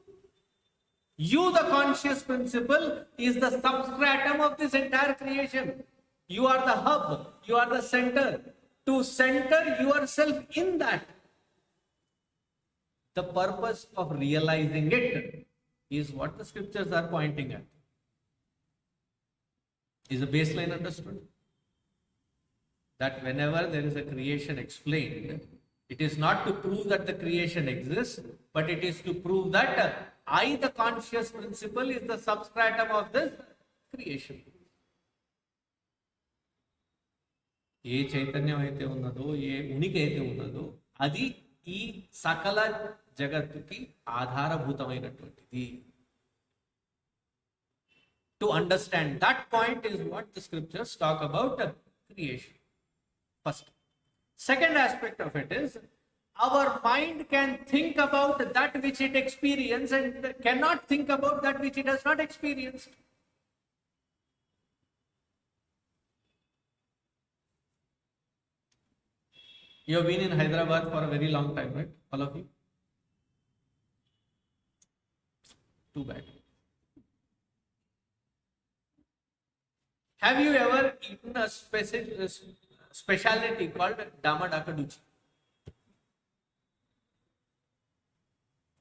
You, the conscious principle, is the substratum of this entire creation. You are the hub, you are the center. To center yourself in that, the purpose of realizing it is what the scriptures are pointing at. Is the baseline understood? That whenever there is a creation explained, it is not to prove that the creation exists, but it is to prove that I, the conscious principle, is the substratum of this creation. ఏ చైతన్యం అయితే ఉన్నదో, ఏ ఉనికి అయితే ఉన్నదో, అది ఈ సకల జగత్తుకి ఆధారభూతమైనటువంటిది. To understand that point is what the scriptures talk about creation. First. Second aspect of it is, our mind can think about that which it experienced and cannot think about that which it has not experienced. You have been in Hyderabad for a very long time, right? All of you? Too bad. Have you ever eaten a specialty called damadakaduchi?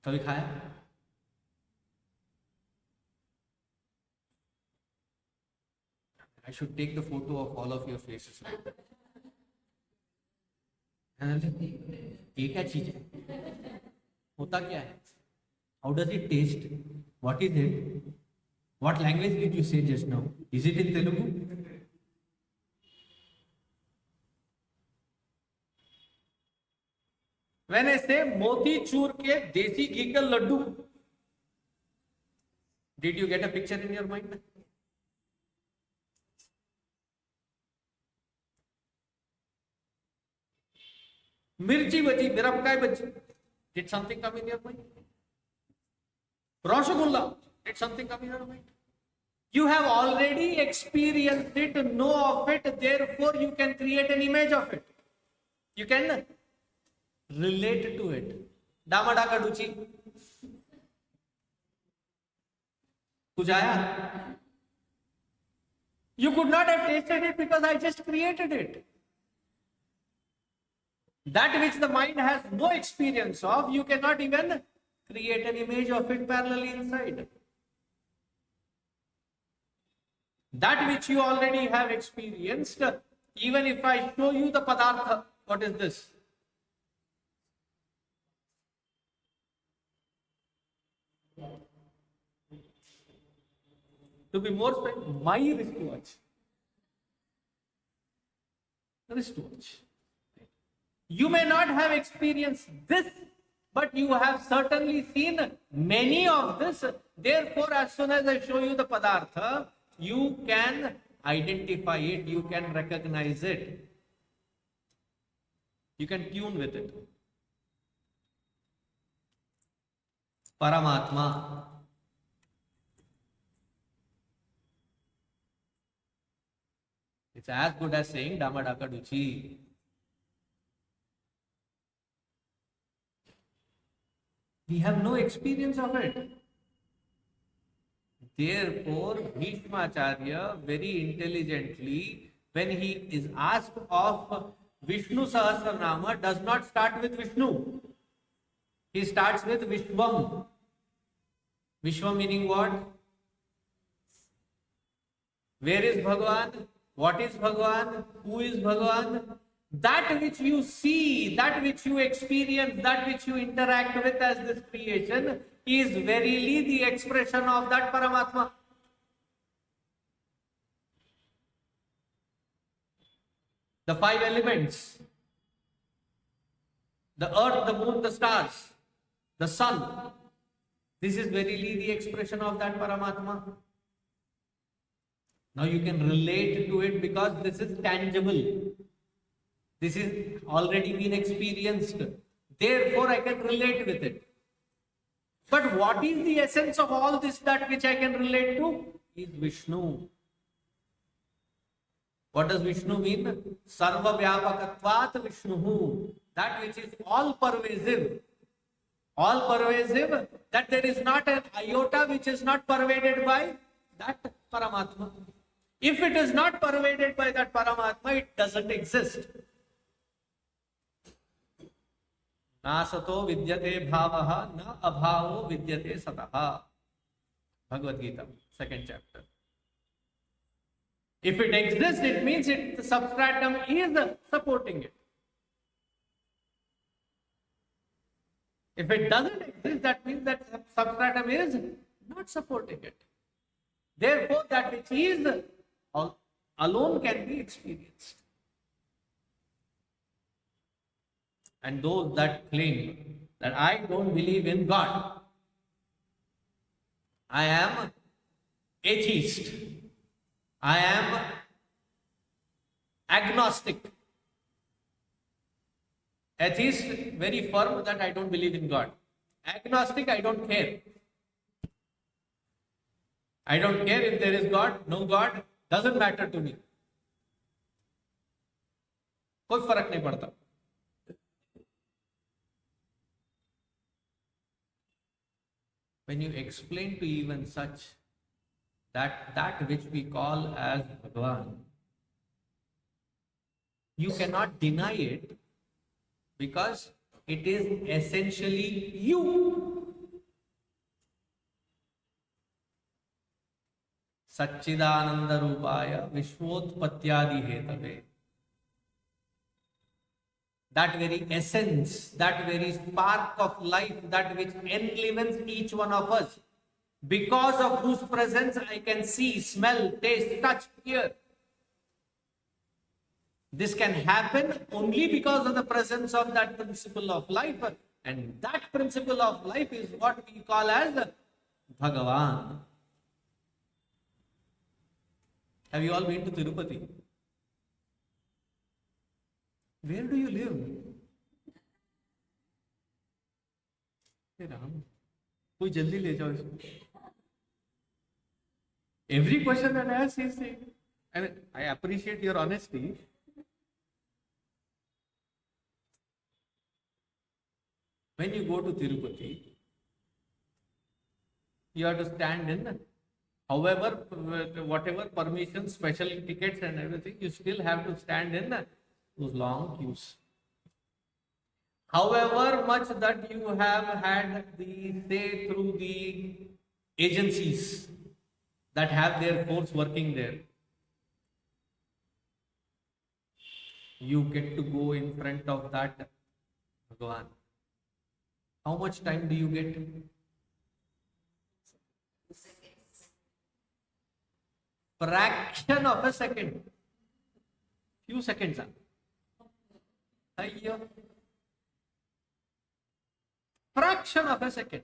कभी खाया? I should take the photo of all of your faces. ये क्या चीज है? होता क्या है? How does it taste? What is it? What language did you say just now? Is it in Telugu? When I say moti chur ke desi ghee ka laddu, did you get a picture in your mind? Mirchi bhaji, mirapkai bhaji, did something come in your mind? Rasgulla, did something come in your mind? You have already experienced it, know of it, therefore you can create an image of it. You can relate to it. Damadakaduchi. कुछ आया? You could not have tasted it because I just created it. That which the mind has no experience of, you cannot even create an image of it parallelly inside. That which you already have experienced, even if I show you the padartha, what is this? To be more specific, my wristwatch. Wristwatch. You may not have experienced this, but you have certainly seen many of this. Therefore, as soon as I show you the padartha, you can identify it, you can recognize it. You can tune with it. Paramatma. It's as good as saying Damadakaduchi. We have no experience of it. Therefore, Bhishmacharya very intelligently, when he is asked of Vishnu Sahasranama, does not start with Vishnu. He starts with Vishvam. Vishvam meaning what? Where is Bhagavan? What is Bhagavan? Who is Bhagavan? That which you see, that which you experience, that which you interact with as this creation is verily the expression of that Paramatma. The five elements, the earth, the moon, the stars, the sun, this is verily the expression of that Paramatma. Now you can relate to it because this is tangible. This is already been experienced. Therefore, I can relate with it. But what is the essence of all this, that which I can relate to? Is Vishnu. What does Vishnu mean? Sarvabhyapakatvat Vishnuhu. That which is all pervasive. All pervasive, that there is not an iota which is not pervaded by that Paramatma. If it is not pervaded by that Paramatma, it doesn't exist. Na sato vidyate bhavaha, na abhavo vidyate sataha. Bhagavad Gita, 2nd chapter. If it exists, it means the substratum is supporting it. If it doesn't exist, that means that substratum is not supporting it. Therefore, that which is alone can be experienced. And those that claim that I don't believe in God, I am atheist, I am agnostic. Atheist, very firm that I don't believe in God. Agnostic, I don't care. I don't care if there is God, no God, doesn't matter to me. कोई फर्क नहीं पड़ता. When you explain to even such that which we call as Bhagavan, you cannot deny it, because it is essentially you. Saccidānandarūpāya viśvotpatyādihetave. That very essence, that very spark of life, that which enlivens each one of us, because of whose presence I can see, smell, taste, touch, hear. This can happen only because of the presence of that principle of life, and that principle of life is what we call as Bhagavan. Have you all been to Tirupati? Where do you live? Hey Ram, koi jaldi le jao isko. Every question that I ask is saying, and I appreciate your honesty. When you go to Tirupati, you have to stand in, however, whatever permission, special tickets and everything, you still have to stand in those long queues. However much that you have had the say through the agencies that have their force working there, you get to go in front of that Bhagavan. How much time do you get? Fraction of a second. Few seconds. Fraction of a second.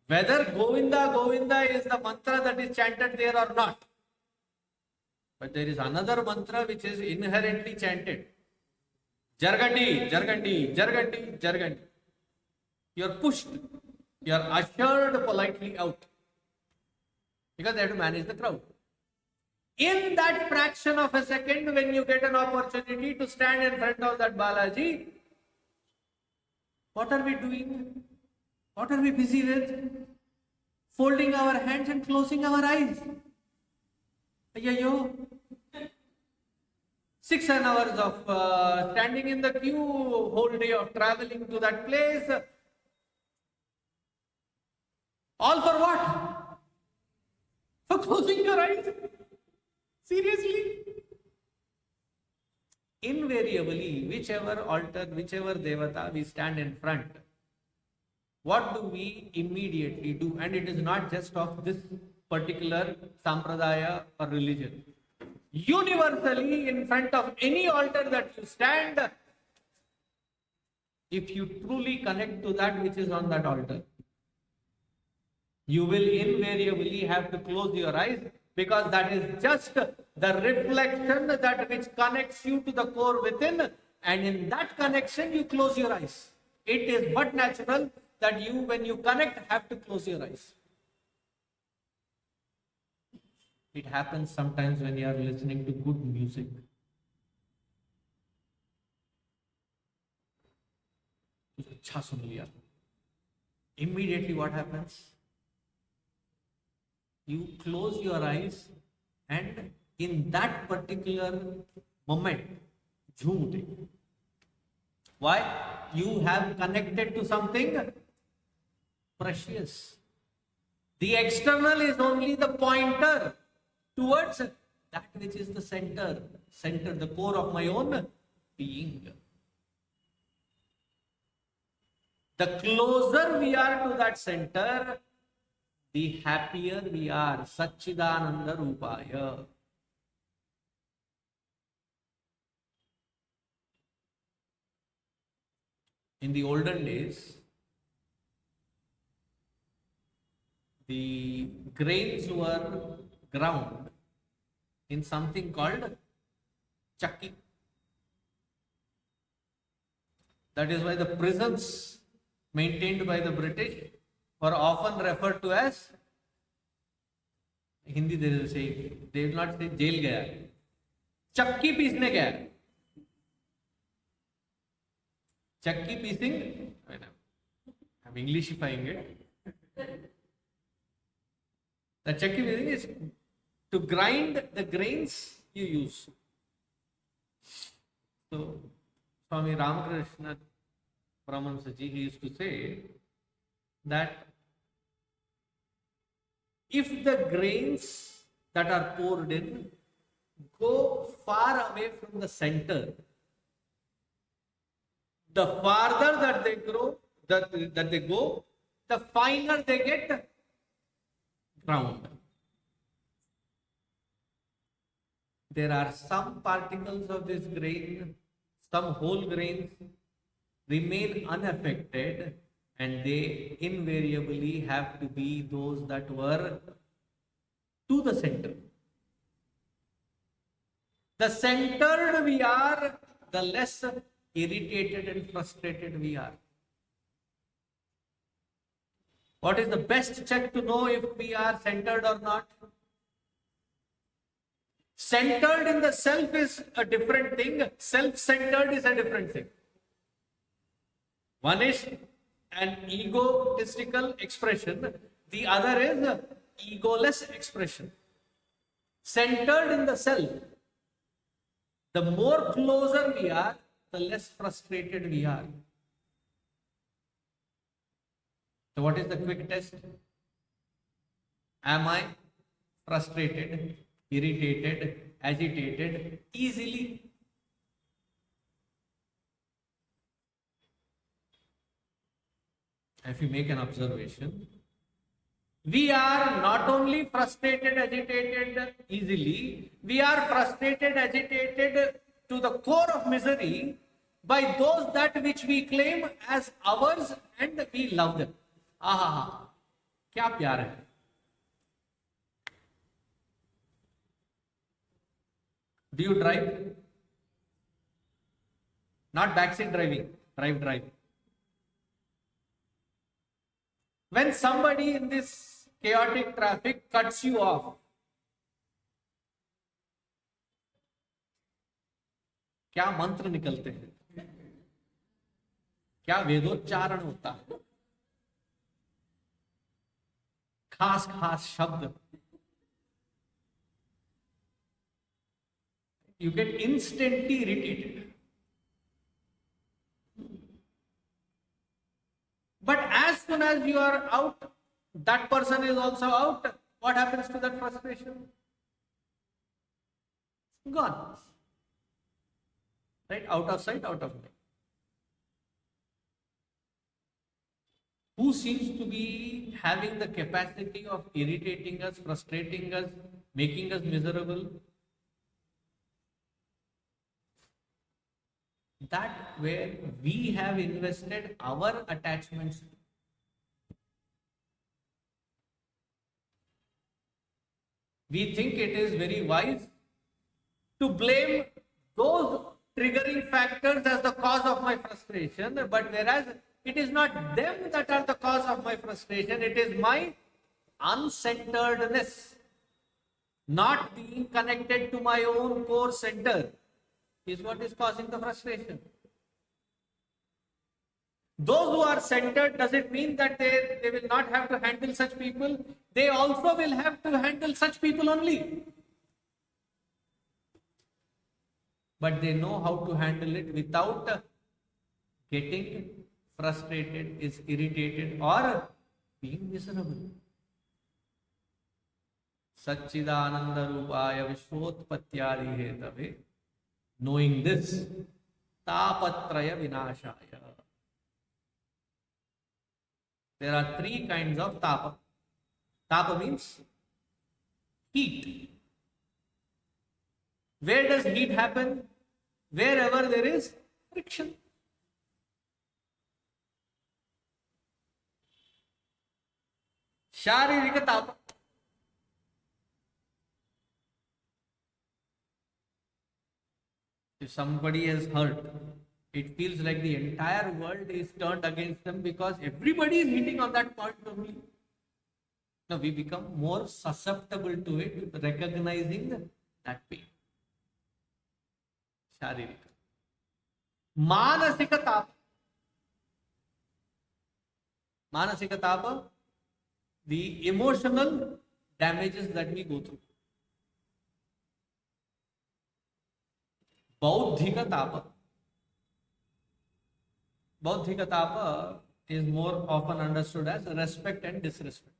Whether Govinda, Govinda is the mantra that is chanted there or not. But there is another mantra which is inherently chanted. Jargandi, Jargandi, Jargandi, Jargandi. You are pushed, you are ushered politely out, because they have to manage the crowd. In that fraction of a second, when you get an opportunity to stand in front of that Balaji, what are we doing? What are we busy with? Folding our hands and closing our eyes. Ayyo. 6 hours of standing in the queue, whole day of traveling to that place. All for what? For closing your eyes? Seriously? Invariably, whichever altar, whichever devata we stand in front, what do we immediately do? And it is not just of this particular sampradaya or religion. Universally, in front of any altar that you stand, if you truly connect to that which is on that altar, you will invariably have to close your eyes, because that is just the reflection that which connects you to the core within, and in that connection you close your eyes. It is but natural that you, when you connect, have to close your eyes. It happens sometimes when you are listening to good music. अच्छा सुन लिया. Immediately what happens? You close your eyes, and in that particular moment, झूम उठे. Why? You have connected to something precious. The external is only the pointer towards that which is the center, the core of my own being. The closer we are to that center, the happier we are. Saccidānandarūpāya. In the olden days, the grains were ground in something called chakki. That is why the prisons maintained by the British were often referred to as, Hindi they will say, they will not say jail gaya, chakki peesne gaya. Chakki piecing, I'm Englishifying it. The chakki piecing is to grind the grains you use. So, Swami Ramakrishna Paramahamsaji, he used to say that if the grains that are poured in go far away from the center, the farther that they grow, that they go, the finer they get ground. There are some particles of this grain, some whole grains remain unaffected, and they invariably have to be those that were to the center. The centered we are, the less irritated and frustrated we are. What is the best check to know if we are centered or not? Centered in the self is a different thing. Self-centered is a different thing. One is an egotistical expression. The other is egoless expression. Centered in the self. The more closer we are, the less frustrated we are. So what is the quick test? Am I frustrated, irritated, agitated easily? If you make an observation, we are not only frustrated, agitated easily, we are frustrated, agitated to the core of misery by those that which we claim as ours and we love them. आहा, क्या प्यार है. Do you drive? Not backseat driving, drive. When somebody in this chaotic traffic cuts you off, क्या मंत्र निकलते हैं, क्या वेदोच्चारण होता है, खास खास शब्द. You get instantly irritated. But as soon as you are out, that person is also out. What happens to that frustration? Gone. Right? Out of sight, out of mind. Who seems to be having the capacity of irritating us, frustrating us, making us miserable? That where we have invested our attachments. We think it is very wise to blame those triggering factors as the cause of my frustration, but whereas it is not them that are the cause of my frustration, it is my uncenteredness, not being connected to my own core center, is what is causing the frustration. Those who are centered, does it mean that they will not have to handle such people? They also will have to handle such people only. But they know how to handle it without getting frustrated, is irritated, or being miserable. Saccidānandarūpāya viśvotpatyādihetave. Knowing this, tāpatrayavināśāya. There are three kinds of tapa. Tapa means heat. Where does heat happen? Wherever there is friction. Sharirika tapa. If somebody is hurt, it feels like the entire world is turned against them because everybody is hitting on that point only. Now we become more susceptible to it, recognizing that pain. Sharirika. Manasika tapa. Manasika tapa, the emotional damages that we go through. Bauddhika tapa. Bauddhika tapa is more often understood as respect and disrespect.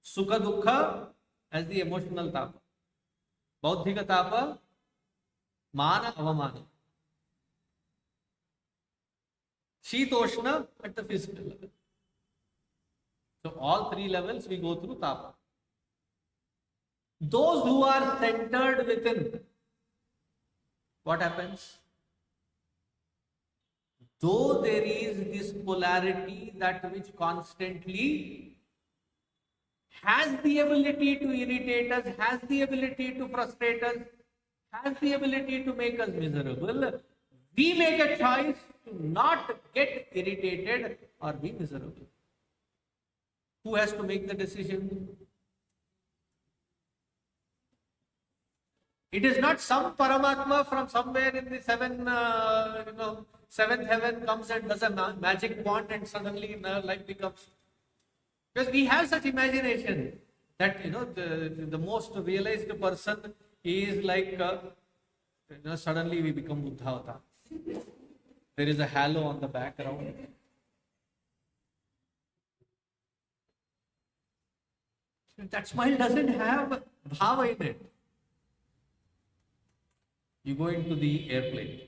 Sukha dukkha as the emotional tapa. Bauddhika tapa, mana avamana. Shītoshna at the physical level. So all three levels we go through tapa. Those who are centered within, what happens? Though there is this polarity that which constantly has the ability to irritate us, has the ability to frustrate us, has the ability to make us miserable, we make a choice to not get irritated or be miserable. Who has to make the decision? It is not some Paramatma from somewhere in the seventh heaven comes and does a magic wand and suddenly life becomes. Because we have such imagination that the most realized person is like suddenly we become Buddha. There is a halo on the background. That smile doesn't have bhava in it. You go into the airplane.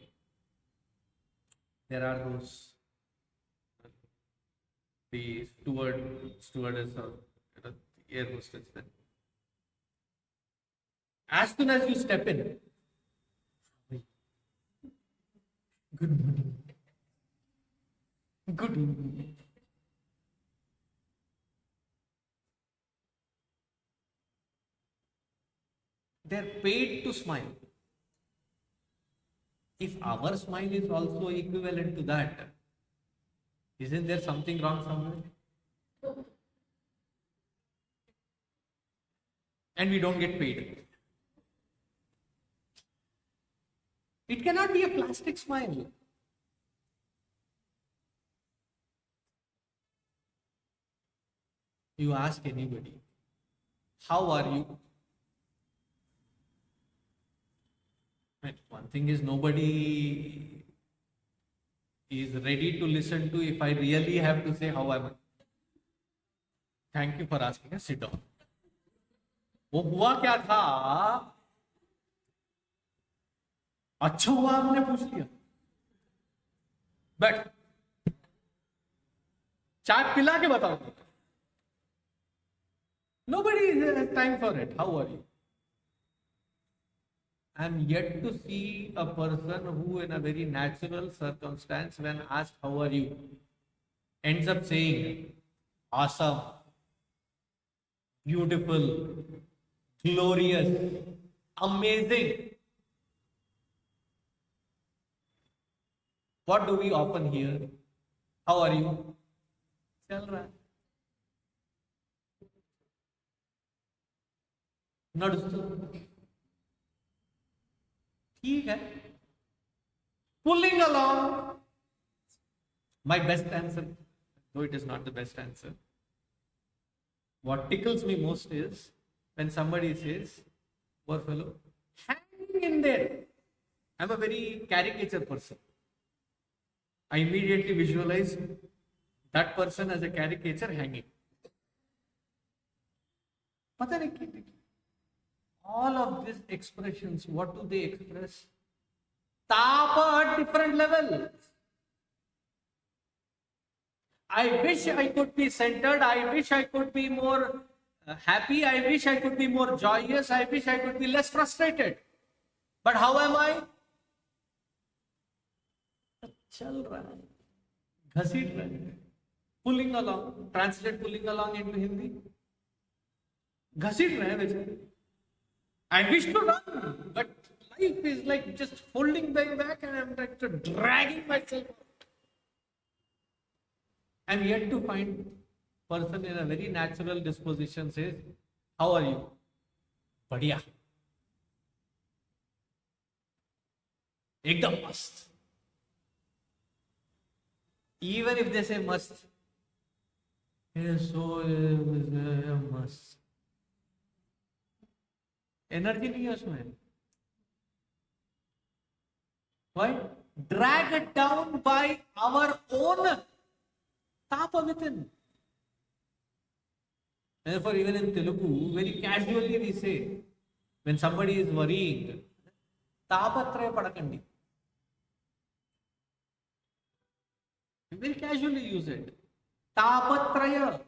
There are those, the stewardess or the air hostess. As soon as you step in, good morning. Good evening. They're paid to smile. If our smile is also equivalent to that, isn't there something wrong somewhere? And we don't get paid. It cannot be a plastic smile. You ask anybody, how are you? One thing is, nobody is ready to listen to if I really have to say how am I. Thank you for asking. Sit down. वो हुआ क्या था? अच्छा हुआ आपने पूछ लिया. But चाय पिला के बताओ. Nobody has time for it. How are you? I am yet to see a person who, in a very natural circumstance, when asked, how are you, ends up saying, awesome, beautiful, glorious, amazing. What do we often hear? How are you? चल रहा है. नడుస్తూ. ठीक है. Pulling along. My best answer, though it is not the best answer, what tickles me most is when somebody says, poor fellow, hanging in there. I'm a very caricature person. I immediately visualize that person as a caricature hanging. पता नहीं क्यों. All of these expressions, what do they express? Tapa at different levels. I wish I could be centered. I wish I could be more happy. I wish I could be more joyous. I wish I could be less frustrated. But how am I? चल रहा है, घसीट रहा है, pulling along. Translate pulling along into Hindi. घसीट रहे हैं बेचारे. I wish to run, but life is like just holding them back, and I'm like dragging myself. I'm yet to find person in a very natural disposition says, "How are you?" बढ़िया. एकदम मस्त. Even if they say must, it is so must. Energy नहीं है उसमें. Why? Dragged down by our own tapa within. Therefore, even in Telugu, very casually we say, when somebody is worrying, tāpatrayavināśāya. We very casually use it. Tāpatraya.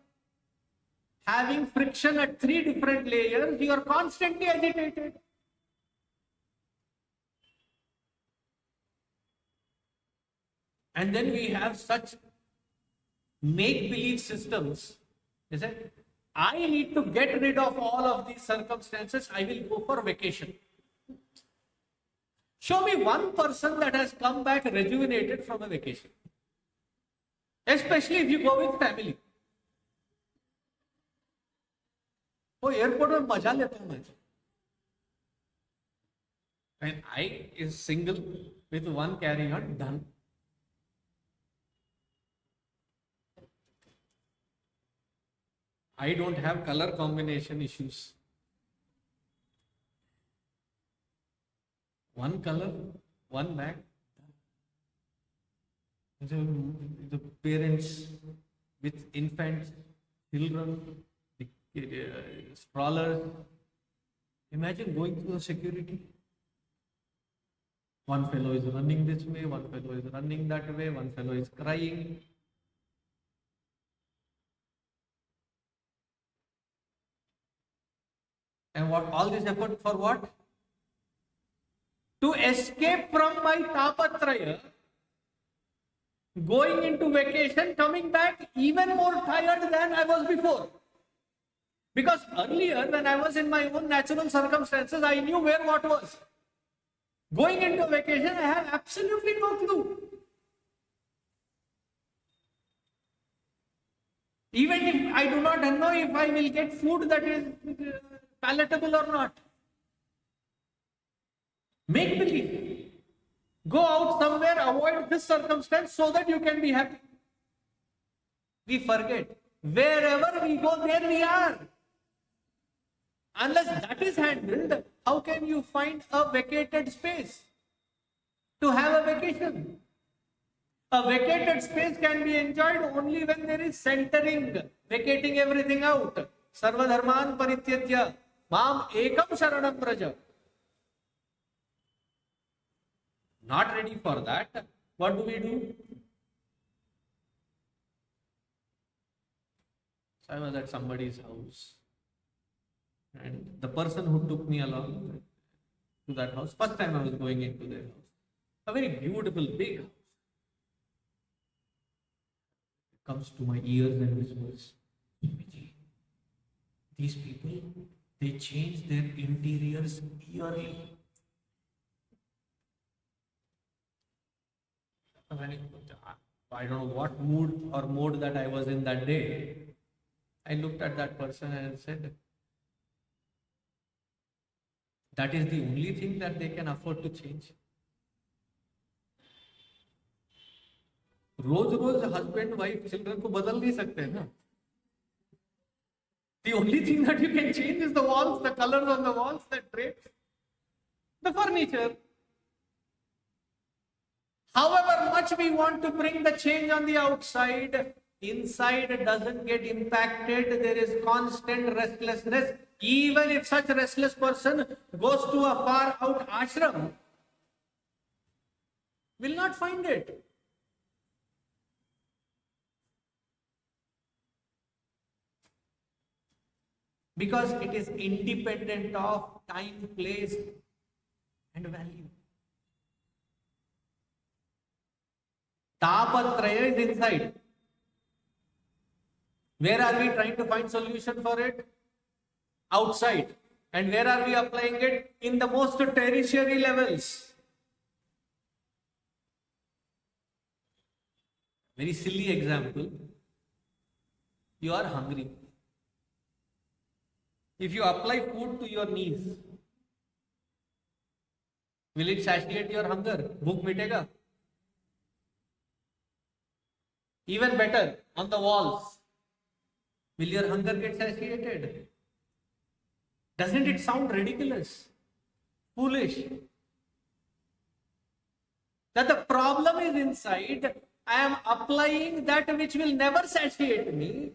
Having friction at 3 different layers, you are constantly agitated. And then we have such make-believe systems. They said, I need to get rid of all of these circumstances. I will go for vacation. Show me one person that has come back rejuvenated from a vacation. Especially if you go with family. वो airport में मजा लेता हूं मैं. And I is single with one carry-on done. I don't have color combination issues. One color, one bag. The parents with infants, children, strollers. Imagine going through the security. One fellow is running this way, one fellow is running that way, one fellow is crying. And what all this effort for what? To escape from my tāpatraya, going into vacation, coming back even more tired than I was before. Because earlier, when I was in my own natural circumstances, I knew where what was. Going into vacation, I have absolutely no clue. Even if I do not know if I will get food that is palatable or not. Make believe. Go out somewhere, avoid this circumstance so that you can be happy. We forget. Wherever we go, there we are. Unless that is handled, how can you find a vacated space to have a vacation? A vacated space can be enjoyed only when there is centering, vacating everything out. Sarvadharman parityajya, mam ekam sharanam vraja. Not ready for that. What do? So I was at somebody's house. And the person who took me along to that house, first time I was going into their house, a very beautiful big house. It comes to my ears and whispers, these people, They change their interiors yearly. I don't know what mood or mode that I was in that day. I looked at that person and said, that is the only thing that they can afford to change. Rose rose husband, wife, children को बदल नहीं सकते ना. The only thing that you can change is the walls, the colors on the walls, the drapes, the furniture. However much we want to bring the change on the outside, inside doesn't get impacted. There is constant restlessness. Even if such restless person goes to a far out ashram, will not find it. Because it is independent of time, place, and value. Tāpatrayavināśāya is inside. Where are we trying to find solution for it? Outside. And where are we applying it? In the most tertiary levels. Very silly example. You are hungry. If you apply food to your knees, will it satiate your hunger? Bhuk mitega? Even better, on the walls, will your hunger get satiated? Doesn't it sound ridiculous? Foolish? That the problem is inside. I am applying that which will never satiate me,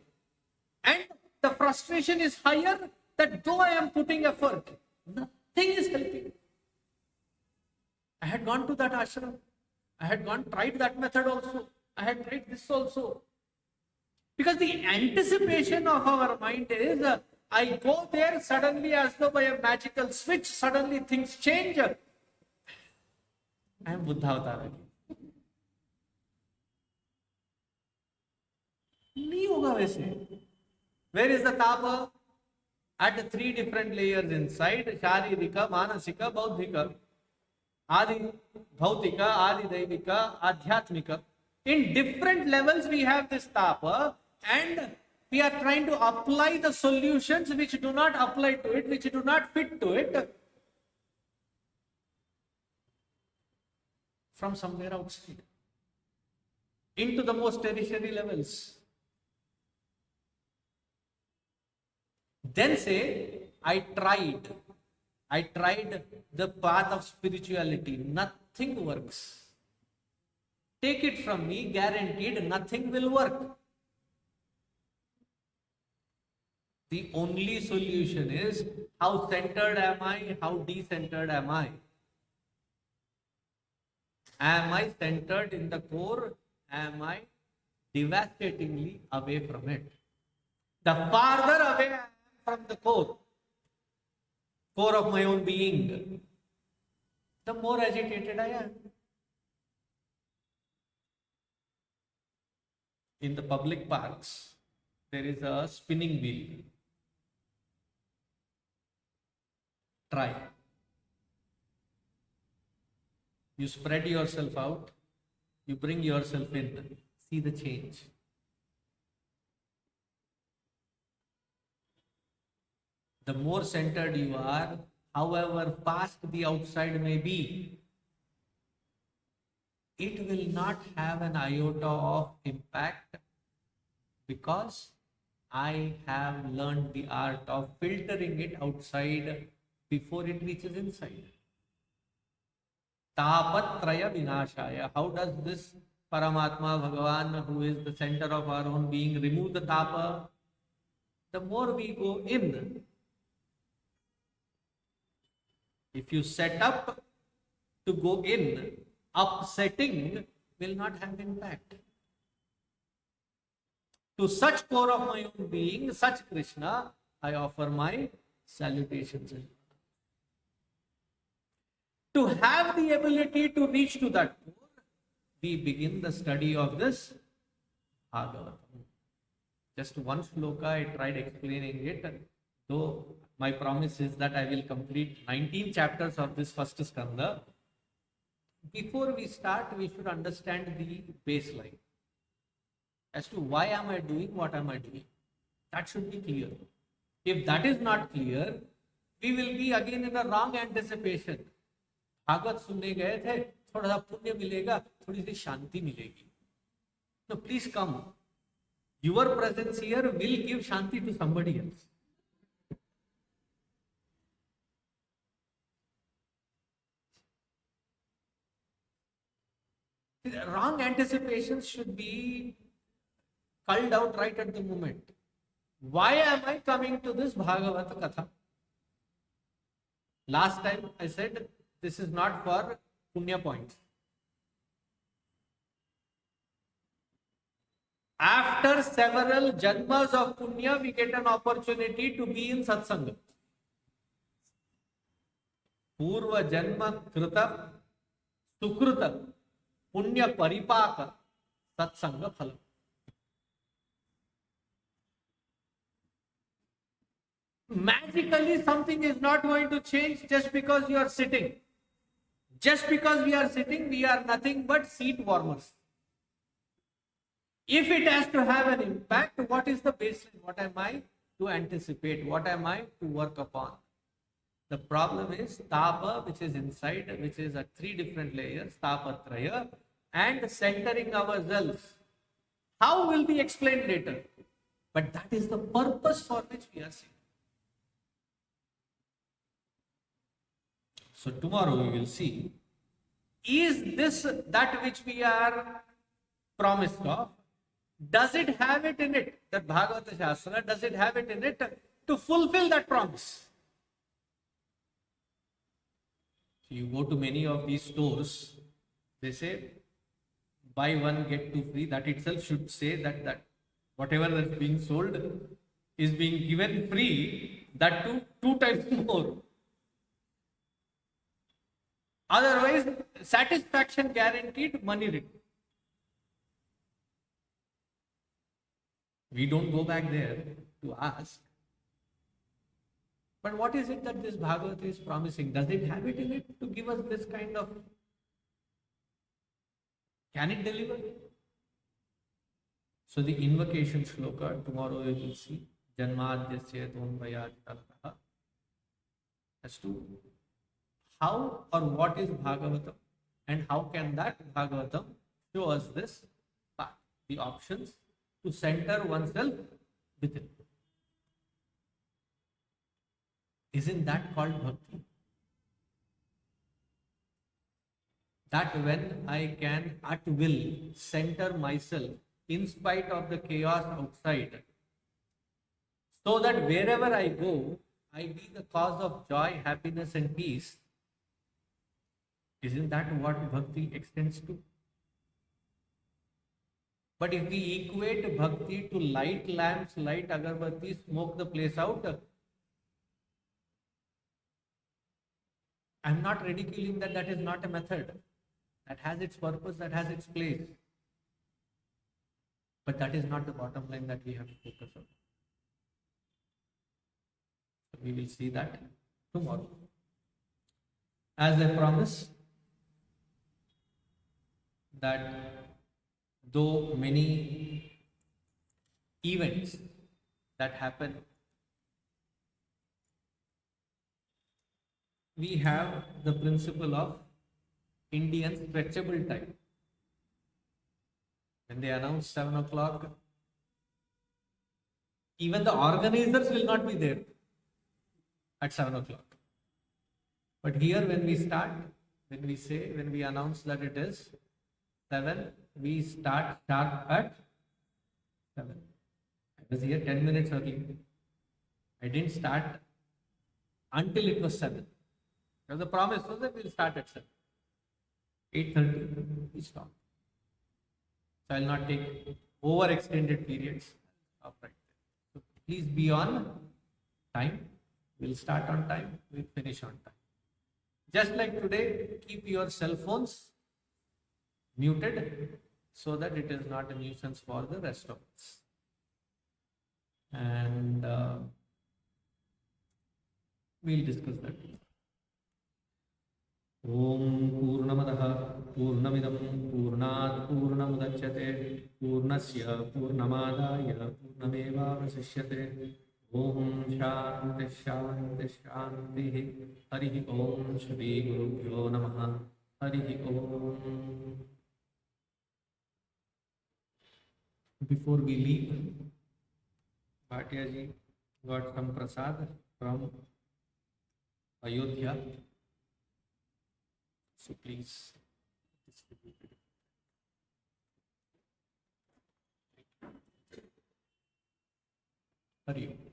and the frustration is higher. That though I am putting effort, nothing is helping. I had gone to that ashram. I had tried that method also. I had tried this also. Because the anticipation of our mind is, I go there suddenly as though by a magical switch, suddenly things change. I am Buddha-avatara. नहीं होगा वैसे. Where is the tapa? At 3 different layers inside: Sharirika, Manasika, Bauddhika, Adi Bhautika, Adi Daivika, Adhyatmika. In different levels we have this tapa, and we are trying to apply the solutions which do not apply to it, which do not fit to it, from somewhere outside into the most tertiary levels. Then say, I tried the path of spirituality. Nothing works. Take it from me, guaranteed nothing will work. The only solution is, how centered am I? How decentered am I? Am I centered in the core? Am I devastatingly away from it? The farther away I am from the core of my own being, the more agitated I am. In the public parks, there is a spinning wheel. Try. You spread yourself out, you bring yourself in, see the change. The more centered you are, however fast the outside may be, it will not have an iota of impact, because I have learned the art of filtering it outside before it reaches inside. Tāpatrayavināśāya. How does this Paramatma Bhagavan, who is the center of our own being, remove the tapa? The more we go in, if you set up to go in, upsetting will not have impact. To such core of my own being, such Krishna, I offer my salutations. To have the ability to reach to that core, we begin the study of this Bhagavatam. Just one shloka, I tried explaining it, though my promise is that I will complete 19 chapters of this first skanda. Before we start, we should understand the baseline as to why am I doing what am I doing. That should be clear. If that is not clear, we will be again in a wrong anticipation. Bhagavat सुनने गए थे, थोड़ा सा पुण्य मिलेगा, थोड़ी सी शांति मिलेगी. No, please come. Your presence here will give shanti to somebody else. Wrong anticipations should be culled out right at the moment. Why am I coming to this Bhagavata Katha? Last time I said this is not for punya points. After several janmas of punya, we get an opportunity to be in satsanga. Purva janma krita sukrita punya paripaka satsanga phala. Magically, something is not going to change just because you are sitting. Just because we are sitting, we are nothing but seat warmers. If it has to have an impact, what is the baseline? What am I to anticipate? What am I to work upon? The problem is tapa, which is inside, which is at 3 different layers, tāpatrayavināśāya, and centering ourselves. How will be explained later? But that is the purpose for which we are sitting. So tomorrow we will see, is this that which we are promised of? Does it have it in it? That Bhagavata Shastra, does it have it in it to fulfill that promise? So you go to many of these stores, they say, buy one, get two free. That itself should say that whatever that's being sold is being given free, that too 2 times more. Otherwise, satisfaction guaranteed, money written. We don't go back there to ask. But what is it that this Bhagavata is promising? Does it have it in it to give us this kind of... Can it deliver? So the invocation shloka, tomorrow we will see. Janmadhyasya tanmayatayā. As to how or what is Bhagavatam and how can that Bhagavatam show us this path, the options to center oneself within. Isn't that called bhakti? That when I can at will center myself in spite of the chaos outside, so that wherever I go, I be the cause of joy, happiness and peace. Isn't that what bhakti extends to? But if we equate bhakti to light lamps, light agarbatti, smoke the place out, I'm not ridiculing that that is not a method. That has its purpose, that has its place. But that is not the bottom line that we have to focus on. So we will see that tomorrow. As I promised, that though many events that happen, we have the principle of Indian stretchable time. When they announce 7 o'clock, even the organizers will not be there at 7 o'clock. But here when we start, when we announce that it is 7, we start sharp at 7. I was here 10 minutes early. I didn't start until it was 7. Because the promise was that we'll start at 7. 8:30, we stop. So I will not take overextended periods. Stop right there. So please be on time. We'll start on time. We'll finish on time. Just like today, keep your cell phones muted so that it is not a nuisance for the rest of us. And We'll discuss that. Om Purnamadaha Purnamidam Purnat Purnamudachyate Purnasya Purnamadaya Purnamevavasishyate. Om Shanti Shanti Shanti. Harihi Om Shri Gurubhyo Namaha. Harihi Om. Before we leave, Bhatia ji got some prasad from Ayodhya. So please distribute it. Hari Om.